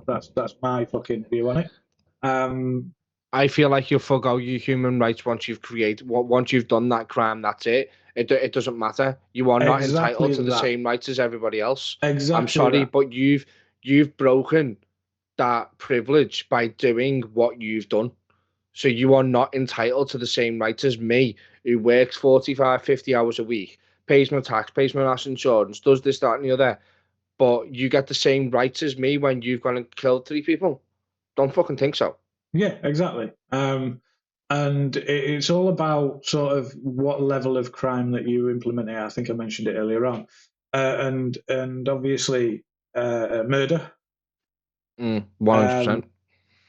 That's my fucking view on it. I feel like you'll forgo your human rights once you've done that crime. That's it. It doesn't matter. You are not entitled to the same rights as everybody else. Exactly. I'm sorry, but you've broken that privilege by doing what you've done. So you are not entitled to the same rights as me, who works 45, 50 hours a week, pays my tax, pays my national insurance, does this, that, and the other. But you get the same rights as me when you've gone and killed 3 people. Don't fucking think so. Yeah, exactly. And it's all about sort of what level of crime that you implement here. I think I mentioned it earlier on. And obviously murder. 100%.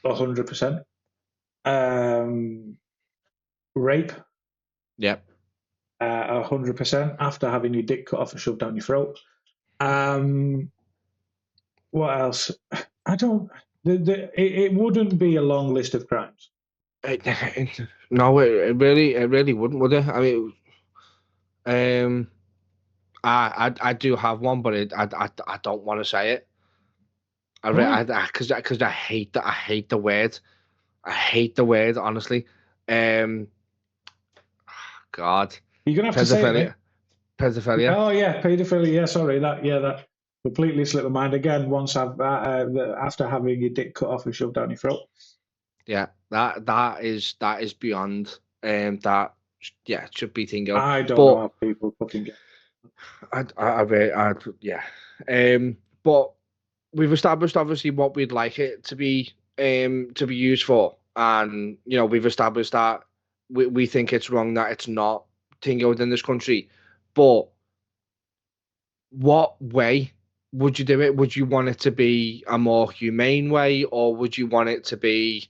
100%. Rape. Yep. 100% after having your dick cut off and shoved down your throat. What else? I don't. It wouldn't be a long list of crimes. No, it really wouldn't, would it? I mean, I do have one, but I don't want to say it. Because I hate that. I hate the word. I hate the word, honestly. God. You're gonna have to say it. Pedophilia. Oh yeah, pedophilia. Yeah, sorry. That completely slipped my mind again. Once after having your dick cut off and shoved down your throat. Yeah, that is beyond. That it should be Tingo. I don't know But how people fucking get. yeah. But we've established obviously what we'd like it to be used for, and we've established that we think it's wrong that it's not Tingo in this country. But what way would you do it? Would you want it to be a more humane way, or would you want it to be,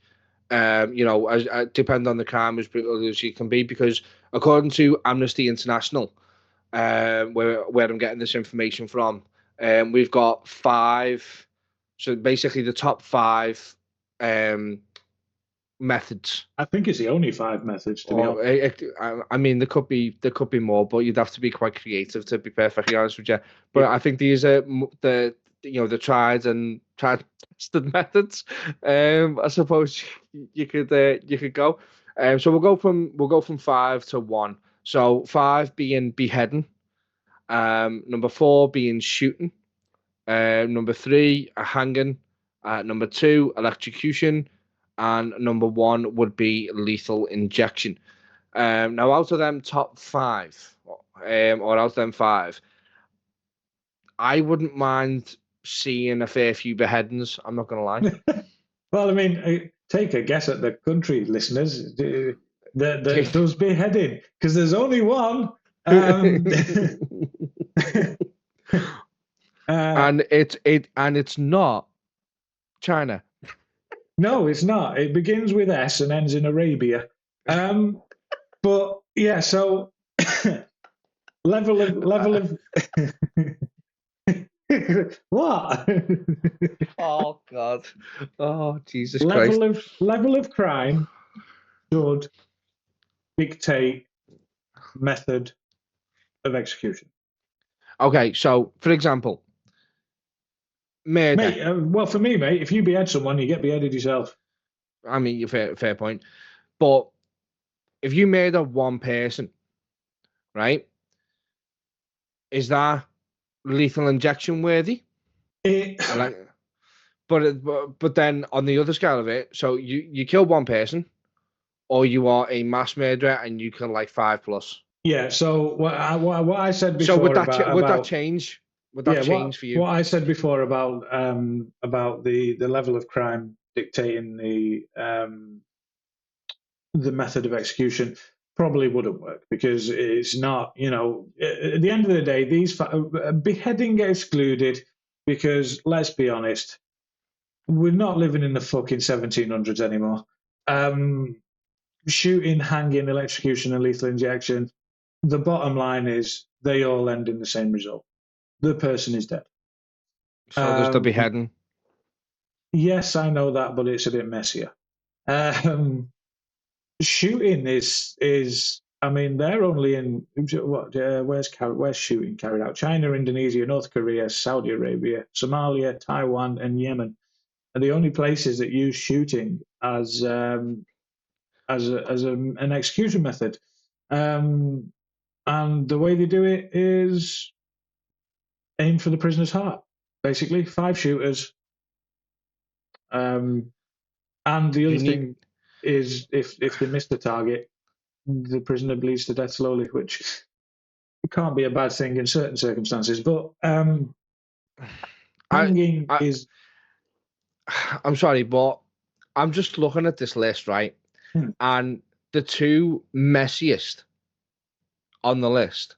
depend on the crime as brutal as you can be? Because according to Amnesty International, where I'm getting this information from, we've got five. So basically, the top five methods. I think it's the only 5 methods, to be honest. I mean, there could be more, but you'd have to be quite creative to be perfectly honest with you. But I think these are the the tried and tested methods. I suppose you could go. So we'll go from 5 to 1. So 5 being beheading, number 4 being shooting, number 3 a hanging, number 2 electrocution, and number 1 would be lethal injection. Now, out of them top 5, or out of them 5, I wouldn't mind seeing a fair few beheadings. I'm not gonna lie. Well, I mean, take a guess at the country, listeners. That does beheading, because there's only one. And it's not China. No, it's not. It begins with S and ends in Arabia. But yeah, so level of what? Oh God! Oh Jesus Christ! Level of crime should dictate method of execution. Okay, so for example, murder. Mate, well, for me, mate, if you behead someone, you get beheaded yourself. I mean, fair point. But if you murder one person, right, is that lethal injection worthy? But then on the other scale of it, so you kill one person, or you are a mass murderer and you kill like 5+. Yeah. So what I said before. So would that change? Would that change for you? What I said before about the level of crime dictating the method of execution probably wouldn't work, because it's not, at the end of the day, these beheading excluded, because let's be honest, we're not living in the fucking 1700s anymore. Shooting, hanging, electrocution, and lethal injection, the bottom line is they all end in the same result. The person is dead. So there's the beheading. Yes, I know that, but it's a bit messier. Shooting is. I mean, they're only in where's shooting carried out? China, Indonesia, North Korea, Saudi Arabia, Somalia, Taiwan, and Yemen are the only places that use shooting as an execution method. And the way they do it is aim for the prisoner's heart. Basically, 5 shooters. And the other thing is, if they miss the target, the prisoner bleeds to death slowly, which can't be a bad thing in certain circumstances. But hanging is. I'm sorry, but I'm just looking at this list, right? And the 2 messiest on the list,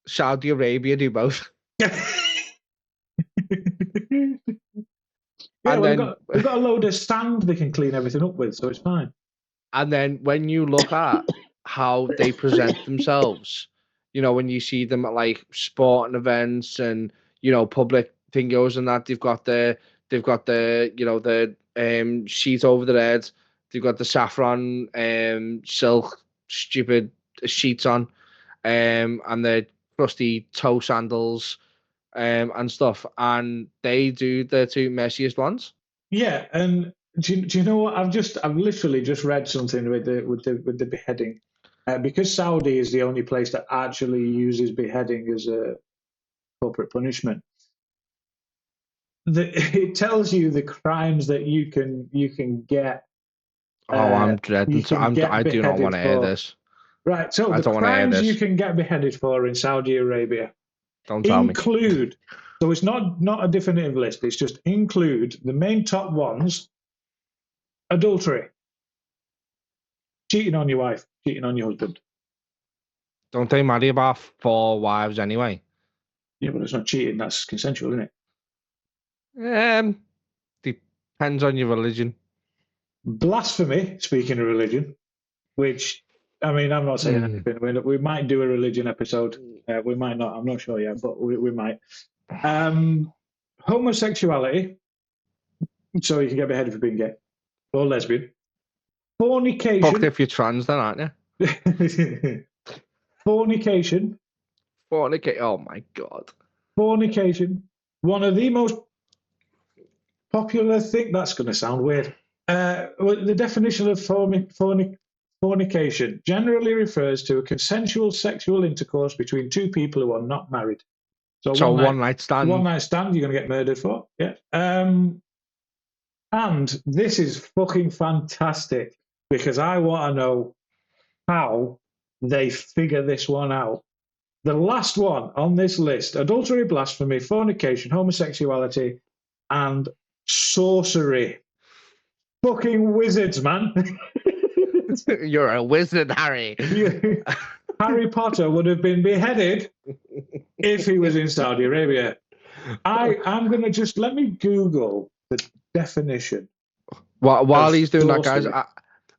Saudi Arabia do both. Yeah, well, they've got a load of sand they can clean everything up with, so it's fine. And then when you look at how they present themselves, when you see them at like sporting events and public thingos and that, they've got the sheet over their heads, they've got the saffron silk stupid sheets on, and the crusty toe sandals and stuff, and they do the 2 messiest ones. Yeah, and do you know what? I've literally just read something with the beheading, because Saudi is the only place that actually uses beheading as a corporate punishment. It tells you the crimes that you can get Oh, I'm you dreading. can get I do not want beheaded to hear for. this. Right, so I the don't want to hear crimes you this. can get beheaded for in Saudi Arabia Don't tell me. include, so it's not a definitive list, it's just include the main top ones: adultery, cheating on your wife, cheating on your husband. Don't they marry about 4 wives anyway? Yeah, but it's not cheating, that's consensual, isn't it? Depends on your religion. Blasphemy, speaking of religion, which, I mean, I'm not saying anything. We might do a religion episode. We might not. I'm not sure yet, but we might. Homosexuality, so you can get beheaded for being gay or lesbian. Fucked Fornication. if you're trans, then, aren't you? Fornication. Fornicate. Oh my god. Fornication. One of the most popular thing. That's going to sound weird. The definition of fornication generally refers to a consensual sexual intercourse between two people who are not married. So one night stand. One night stand, you're going to get murdered for. Yeah. And this is fucking fantastic because I want to know how they figure this one out. The last one on this list: adultery, blasphemy, fornication, homosexuality, and sorcery. Fucking wizards, man. You're a wizard, Harry. Harry Potter would have been beheaded if he was in Saudi Arabia. I'm going to just let me Google the definition. While he's doing that, guys,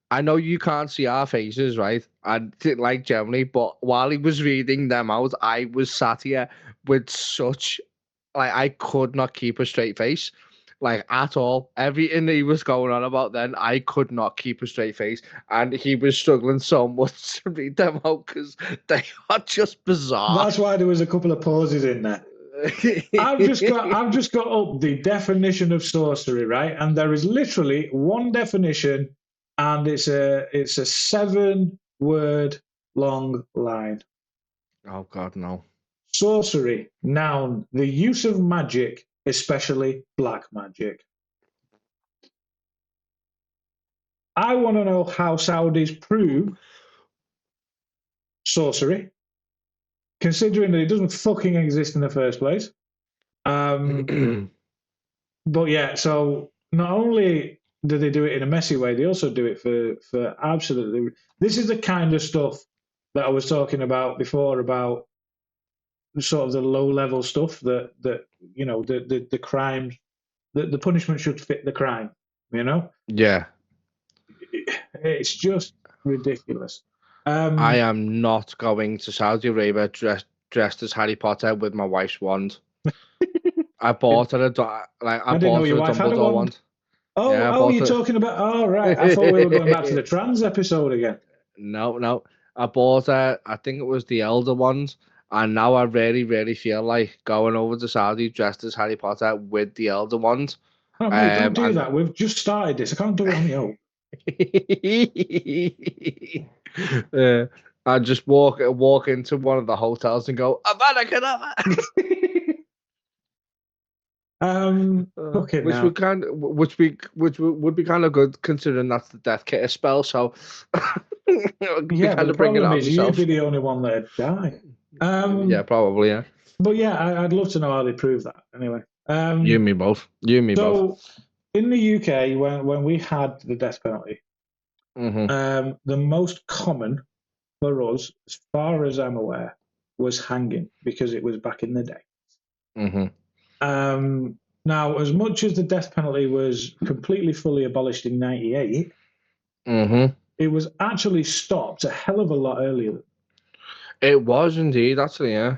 I know you can't see our faces, right? And like Germany, but while he was reading them out, I was sat here with such, like, I could not keep a straight face, like, at all. Everything he was going on about then, I could not keep a straight face, and he was struggling so much to read them out because they are just bizarre. That's why there was a couple of pauses in there. I've just got up the definition of sorcery, right? And there is literally one definition, and it's a 7-word long line. Oh God, no. Sorcery, noun, the use of magic, especially black magic. I want to know how Saudis prove sorcery, considering that it doesn't fucking exist in the first place. But yeah, so not only do they do it in a messy way, they also do it for absolutely. This is the kind of stuff that I was talking about before, about sort of the low level stuff that you know, the crime, the punishment should fit the crime. You know. Yeah. It's just ridiculous. I am not going to Saudi Arabia dressed as Harry Potter with my wife's wand. I bought her I didn't know your wife had a wand. Oh, yeah, you're talking about. Oh, right. I thought we were going back to the trans episode again. No. I bought her. I think it was the elder ones, and now I really, really feel like going over to Saudi dressed as Harry Potter with the elder ones. Oh, mate, don't do that. We've just started this. I can't do it on my own. I just walk into one of the hotels and go, Havana. Okay, which would be kind of good considering that's the death kit spell. So yeah, but the problem is you'd be the only one that'd die. Yeah, probably. Yeah. But yeah, I'd love to know how they prove that. Anyway, you and me both. So in the UK, when we had the death penalty, the most common for us, as far as I'm aware, was hanging, because it was back in the day. Now, as much as the death penalty was completely fully abolished in '98, it was actually stopped a hell of a lot earlier. It was indeed, actually, yeah.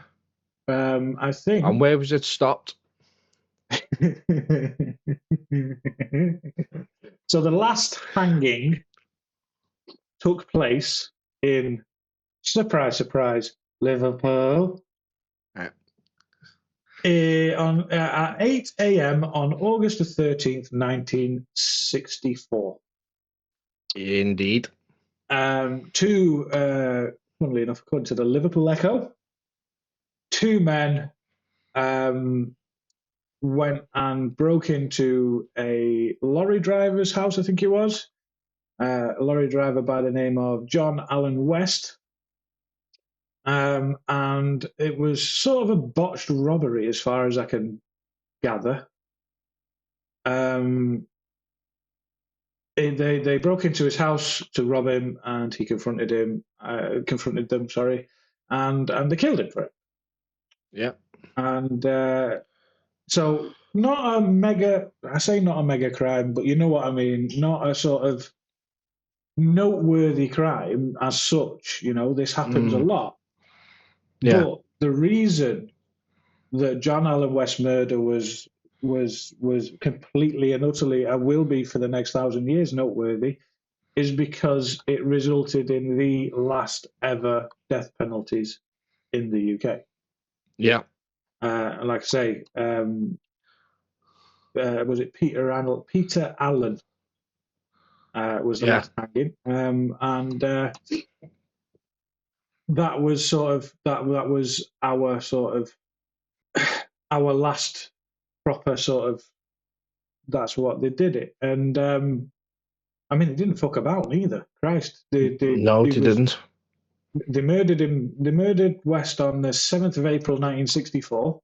I think. And where was it stopped? So the last hanging took place in, surprise, surprise, Liverpool. At 8 a.m. on August the 13th, 1964. Indeed. Funnily enough, according to the Liverpool Echo, 2 men went and broke into a lorry driver's house, I think it was, a lorry driver by the name of John Allen West. And it was sort of a botched robbery, as far as I can gather. They broke into his house to rob him, and he confronted them, and they killed him for it. Yeah. And so not a mega, I say not a mega crime, but you know what I mean, not a sort of noteworthy crime as such. This happens a lot. Yeah. But the reason that John Allen West's murder was completely and utterly, and will be for the next 1,000 years, noteworthy, is because it resulted in the last ever death penalties in the UK. Yeah. Like I say, was it Peter Allen? Peter Allen was the last hanging, and that was that was our our last proper That's what they did it, and I mean, they didn't fuck about either. Christ, they didn't. They murdered him. They murdered West on the 7th of April, 1964,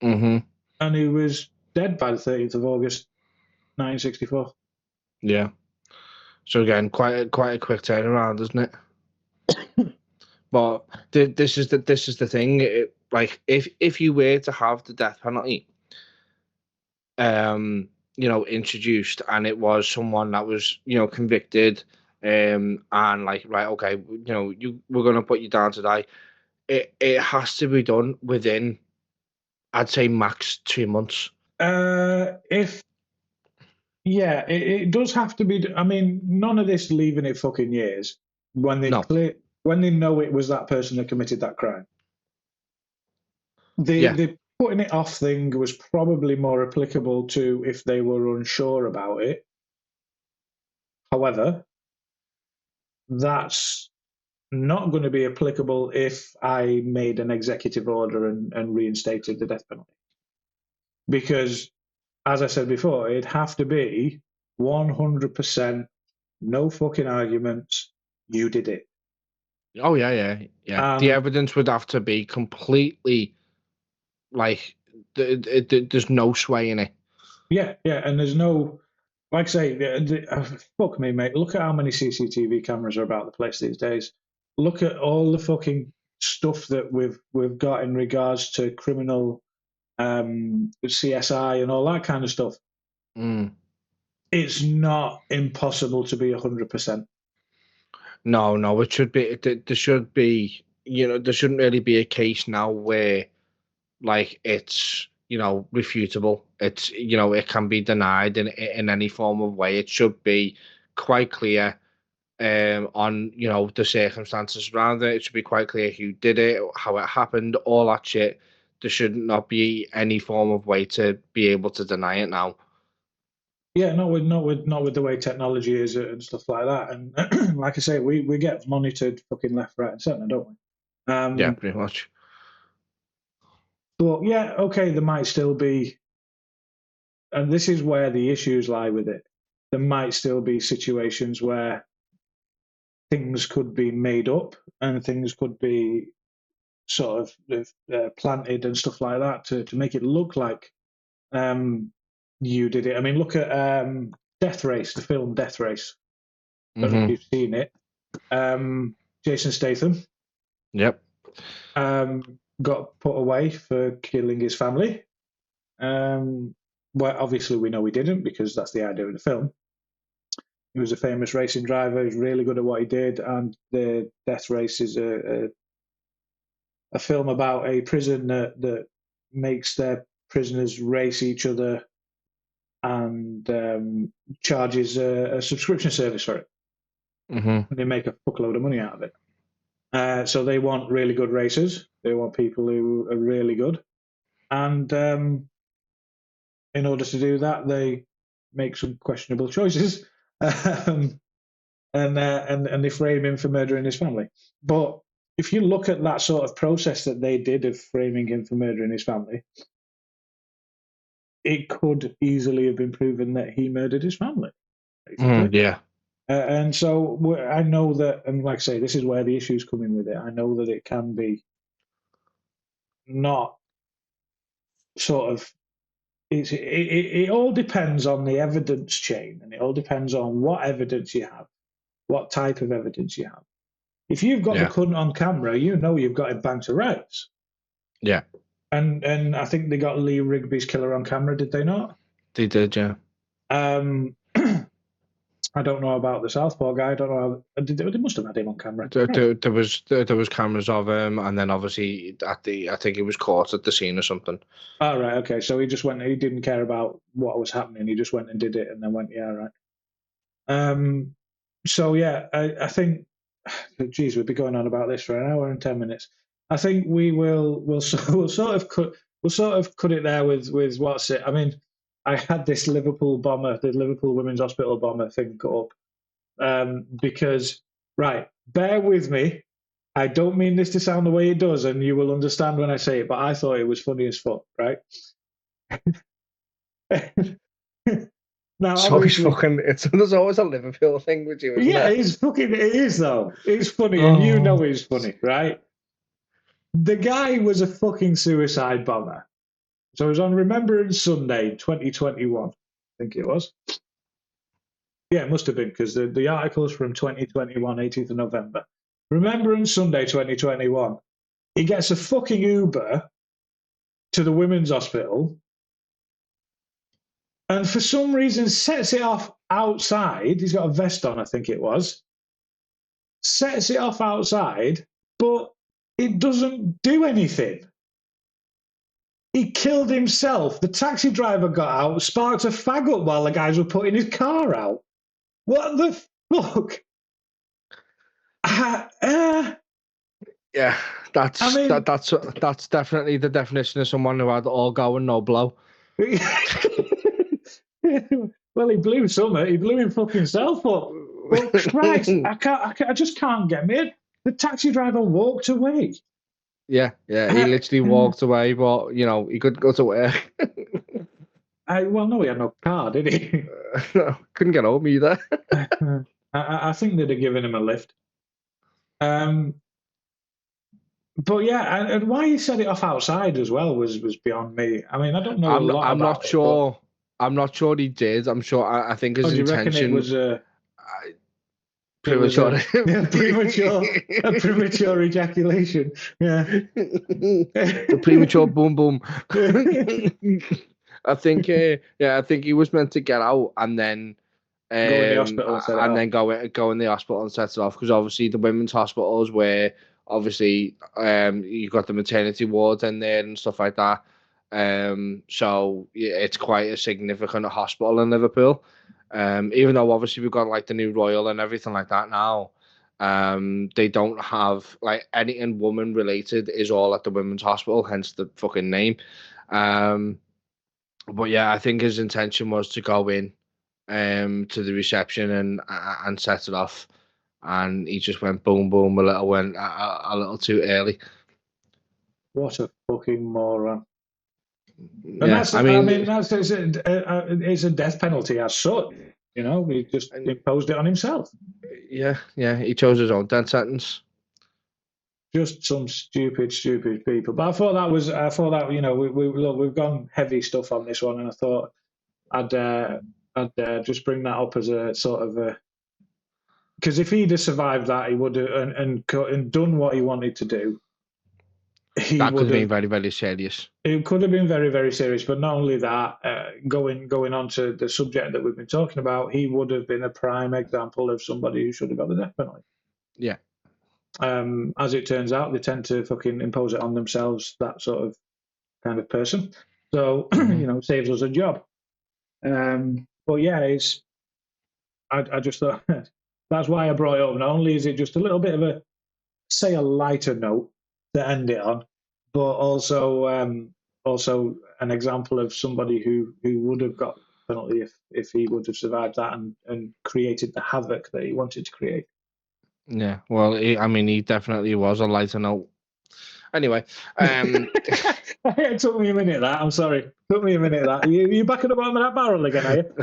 and he was dead by the 30th of August, 1964. Yeah. So again, quite a quick turnaround, isn't it? But this is the thing. Like, if you were to have the death penalty, introduced, and it was someone that was, convicted, and like, right, okay, we're gonna put you down to die. It has to be done within, I'd say, max 2 months. It does have to be. I mean, none of this leaving it fucking years when they know it was that person that committed that crime. The putting it off thing was probably more applicable to if they were unsure about it. However, that's not going to be applicable if I made an executive order and reinstated the death penalty. Because, as I said before, it'd have to be 100%, no fucking arguments, you did it. Oh, yeah. The evidence would have to be completely, like, there's no sway in it. Yeah, and there's no, like I say, fuck me, mate. Look at how many CCTV cameras are about the place these days. Look at all the fucking stuff that we've got in regards to criminal CSI and all that kind of stuff. It's not impossible to be 100%. No, it should be. There should be. There shouldn't really be a case now where, like, it's refutable. It's it can be denied in any form of way. It should be quite clear on the circumstances around it. It should be quite clear who did it, how it happened, all that shit. There should not be any form of way to be able to deny it now. Yeah, not with the way technology is and stuff like that. And like I say, we get monitored fucking left, right, and centre, don't we? Yeah, pretty much. But yeah, okay, there might still be, and this is where the issues lie with it. There might still be situations where things could be made up and things could be sort of planted and stuff like that to make it look like you did it. I mean, look at Death Race, the film Death Race. I don't know if you've seen it. Jason Statham. Yep. Got put away for killing his family. Well, obviously we know he didn't, because that's the idea of the film. He was a famous racing driver. He's really good at what he did, and the Death Race is a film about a prison that makes their prisoners race each other and charges a subscription service for it. And they make a fuckload of money out of it. So they want really good racers. They want people who are really good. And in order to do that, they make some questionable choices. And they frame him for murdering his family. But if you look at that sort of process that they did of framing him for murdering his family, it could easily have been proven that he murdered his family. Yeah. And so I know that, and like I say, this is where the issues come in with it. I know that it can be not sort of. It all depends on the evidence chain, and it all depends on what evidence you have, what type of evidence you have. If you've got the cunt on camera, you know you've got it bang to rights. Yeah. And I think they got Lee Rigby's killer on camera, did they not? They did, yeah. I don't know about the Southpaw guy. I don't know. They must have had him on camera. There was cameras of him, and then obviously I think he was caught at the scene or something. Oh, right, okay. So he just went. He didn't care about what was happening. He just went and did it, and then went, yeah, right. So yeah, I think. Geez, we'd be going on about this for an hour and 10 minutes. I think we'll sort of cut it there with what's it. I mean, I had this Liverpool Women's Hospital bomber thing cut up because, right, bear with me. I don't mean this to sound the way it does, and you will understand when I say it, but I thought it was funny as fuck, right? Now, it's always fucking. There's always a Liverpool thing with you, isn't it? It is though. It's funny, and you know it's funny, right? The guy was a fucking suicide bomber. So it was on Remembrance Sunday, 2021, I think it was. Yeah, it must have been, because the article's from 2021, 18th of November. Remembrance Sunday, 2021. He gets a fucking Uber to the women's hospital, and for some reason sets it off outside. He's got a vest on, I think it was. Sets it off outside, but it doesn't do anything. He killed himself. The taxi driver got out, sparked a fag up while the guys were putting his car out. What the fuck? Yeah, that's definitely the definition of someone who had all go and no blow. Well, he blew something. He blew him fucking self up. Well, Christ, I just can't get me. The taxi driver walked away. Yeah, he literally walked away, but you know he couldn't go to work. Well, no, he had no car, did he? No, couldn't get home either. I think they'd have given him a lift. But yeah, and why he set it off outside as well was beyond me. I mean, I don't know I'm not sure. I'm not sure he did. I'm sure. I think his intention was premature. Premature ejaculation. Yeah. The premature boom boom. I think. I think he was meant to get out and then. Go in the hospital and then go in the hospital and set it off, because obviously the women's hospitals where obviously you've got the maternity wards in there and stuff like that. So yeah, it's quite a significant hospital in Liverpool. Even though obviously we've got like the new Royal and everything like that now, they don't have like anything woman related is all at the women's hospital, hence the fucking name. But yeah, I think his intention was to go in to the reception and set it off, and he just went boom boom a little too early. What a fucking moron! And yeah, I mean that's it's a death penalty as such. You know, he just imposed it on himself. Yeah, he chose his own death sentence. Just some stupid people. But I thought that you know we've gone heavy stuff on this one, and I thought I'd just bring that up as a sort of a, because if he'd have survived that, he would have and done what he wanted to do. That could have been very, very serious. It could have been very, very serious. But not only that, going on to the subject that we've been talking about, he would have been a prime example of somebody who should have got the death penalty. Yeah. As it turns out, they tend to fucking impose it on themselves, that sort of kind of person. So, you know, saves us a job. But yeah, I just thought that's why I brought it up. Not only is it just a little bit of a lighter note to end it on, but also an example of somebody who would have got the penalty if he would have survived that and created the havoc that he wanted to create. Yeah, well, he definitely was a lighter note. Anyway, it took me a minute. That I'm sorry. Took me a minute. That you back at the bottom of that barrel again, are you?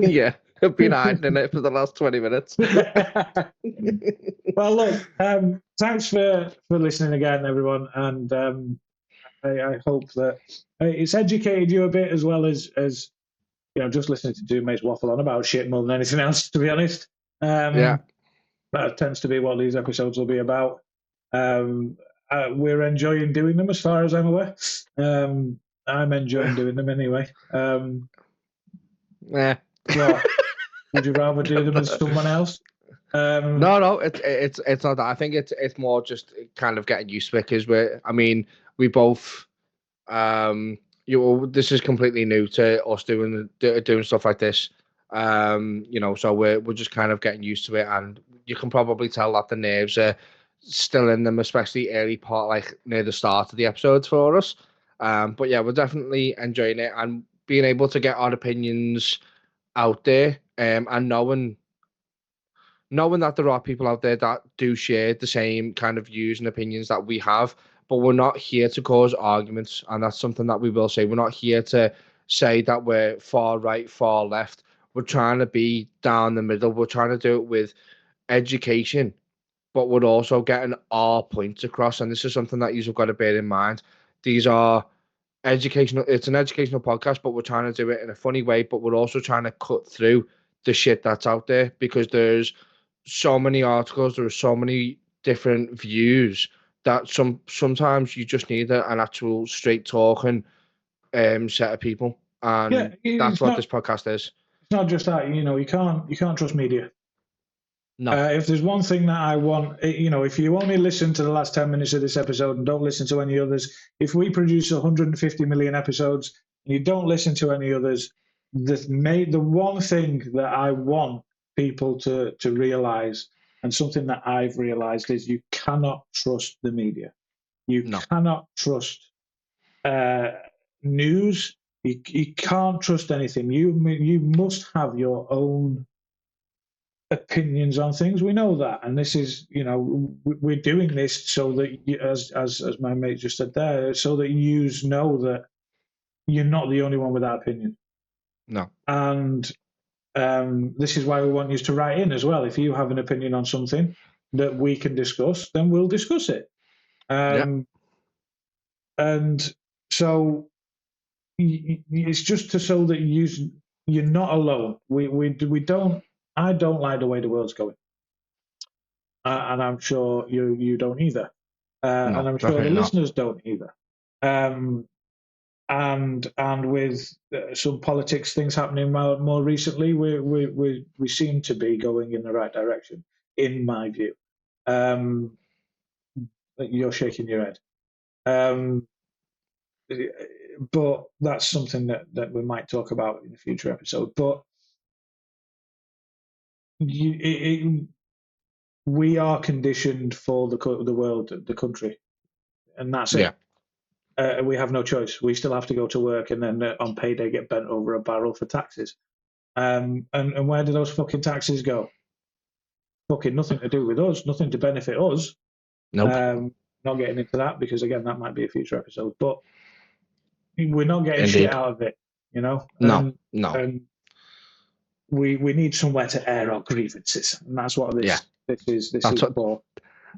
Yeah, I've been hiding in it for the last 20 minutes. Well, look. Thanks for listening again, everyone, and I hope that it's educated you a bit as well as just listening to two mates waffle on about shit more than anything else. To be honest, Yeah. That tends to be what these episodes will be about. We're enjoying doing them, as far as I'm aware. I'm enjoying doing them anyway. Yeah. What would you rather do them as someone else? No, it's not that. I think it's more just kind of getting used to it because we both this is completely new to us doing stuff like this. So we're just kind of getting used to it, and you can probably tell that the nerves are still in them, especially early part, like near the start of the episodes for us. But yeah, we're definitely enjoying it and being able to get our opinions out there, and knowing that there are people out there that do share the same kind of views and opinions that we have, but we're not here to cause arguments. And that's something that we will say. We're not here to say that we're far right, far left. We're trying to be down the middle. We're trying to do it with education, but we're also getting our points across. And this is something that you've got to bear in mind. These are educational. It's an educational podcast, but we're trying to do it in a funny way, but we're also trying to cut through the shit that's out there because there's so many articles, there are so many different views that sometimes you just need an actual straight talking set of people, and that's what this podcast is. It's not just that. You can't trust media. No. If there's one thing that I want, if you only listen to the last 10 minutes of this episode and don't listen to any others, if we produce 150 million episodes and you don't listen to any others, the one thing that I want people to realize, and something that I've realized, is you cannot trust the media. You cannot trust news. You can't trust anything. You must have your own opinions on things. We know that, and this is, we're doing this so that as my mate just said there, so that you know that you're not the only one with that opinion. No. And this is why we want you to write in as well. If you have an opinion on something that we can discuss, then we'll discuss it. And so it's just so that you're not alone. I don't like the way the world's going, and I'm sure you don't either, and I'm sure the listeners don't either. And with some politics things happening more recently, we seem to be going in the right direction, in my view. You're shaking your head, but that's something that we might talk about in a future episode. But we are conditioned for the world, the country, and that's it. We have no choice. We still have to go to work, and then on payday get bent over a barrel for taxes. And where do those fucking taxes go? Fucking nothing to do with us, nothing to benefit us. Nope. Not getting into that because, again, that might be a future episode. But we're not getting shit out of it, No. And we need somewhere to air our grievances, and that's what this is for.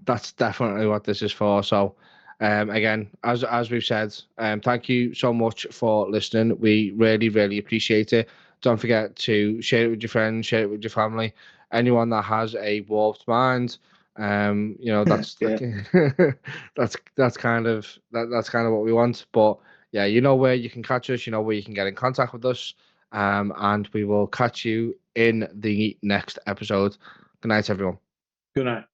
That's definitely what this is for. So, again, as we've said, thank you so much for listening. We really, really appreciate it. Don't forget to share it with your friends, share it with your family, anyone that has a warped mind. That's that's kind of what we want. But yeah, you know where you can catch us. You know where you can get in contact with us. And we will catch you in the next episode. Good night, everyone. Good night.